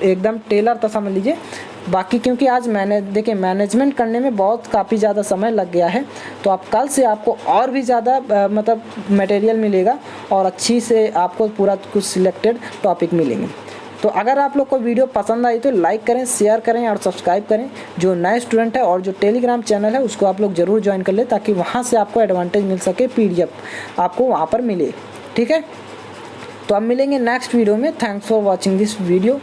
एकदम टेलर था, समझ लीजिए। बाकी क्योंकि आज देखिए मैनेजमेंट करने में बहुत काफ़ी ज़्यादा समय लग गया है, तो आप कल से आपको और भी ज़्यादा मतलब मटेरियल मिलेगा, और अच्छी से आपको पूरा कुछ सिलेक्टेड टॉपिक मिलेंगे। तो अगर आप लोग को वीडियो पसंद आई तो लाइक करें, शेयर करें और सब्सक्राइब करें। जो नए स्टूडेंट है और जो टेलीग्राम चैनल है उसको आप लोग ज़रूर ज्वाइन कर लें, ताकि वहाँ से आपको एडवांटेज मिल सके, PDF आपको वहाँ पर मिले, ठीक है। तो अब मिलेंगे नेक्स्ट वीडियो में। Thanks for watching this video.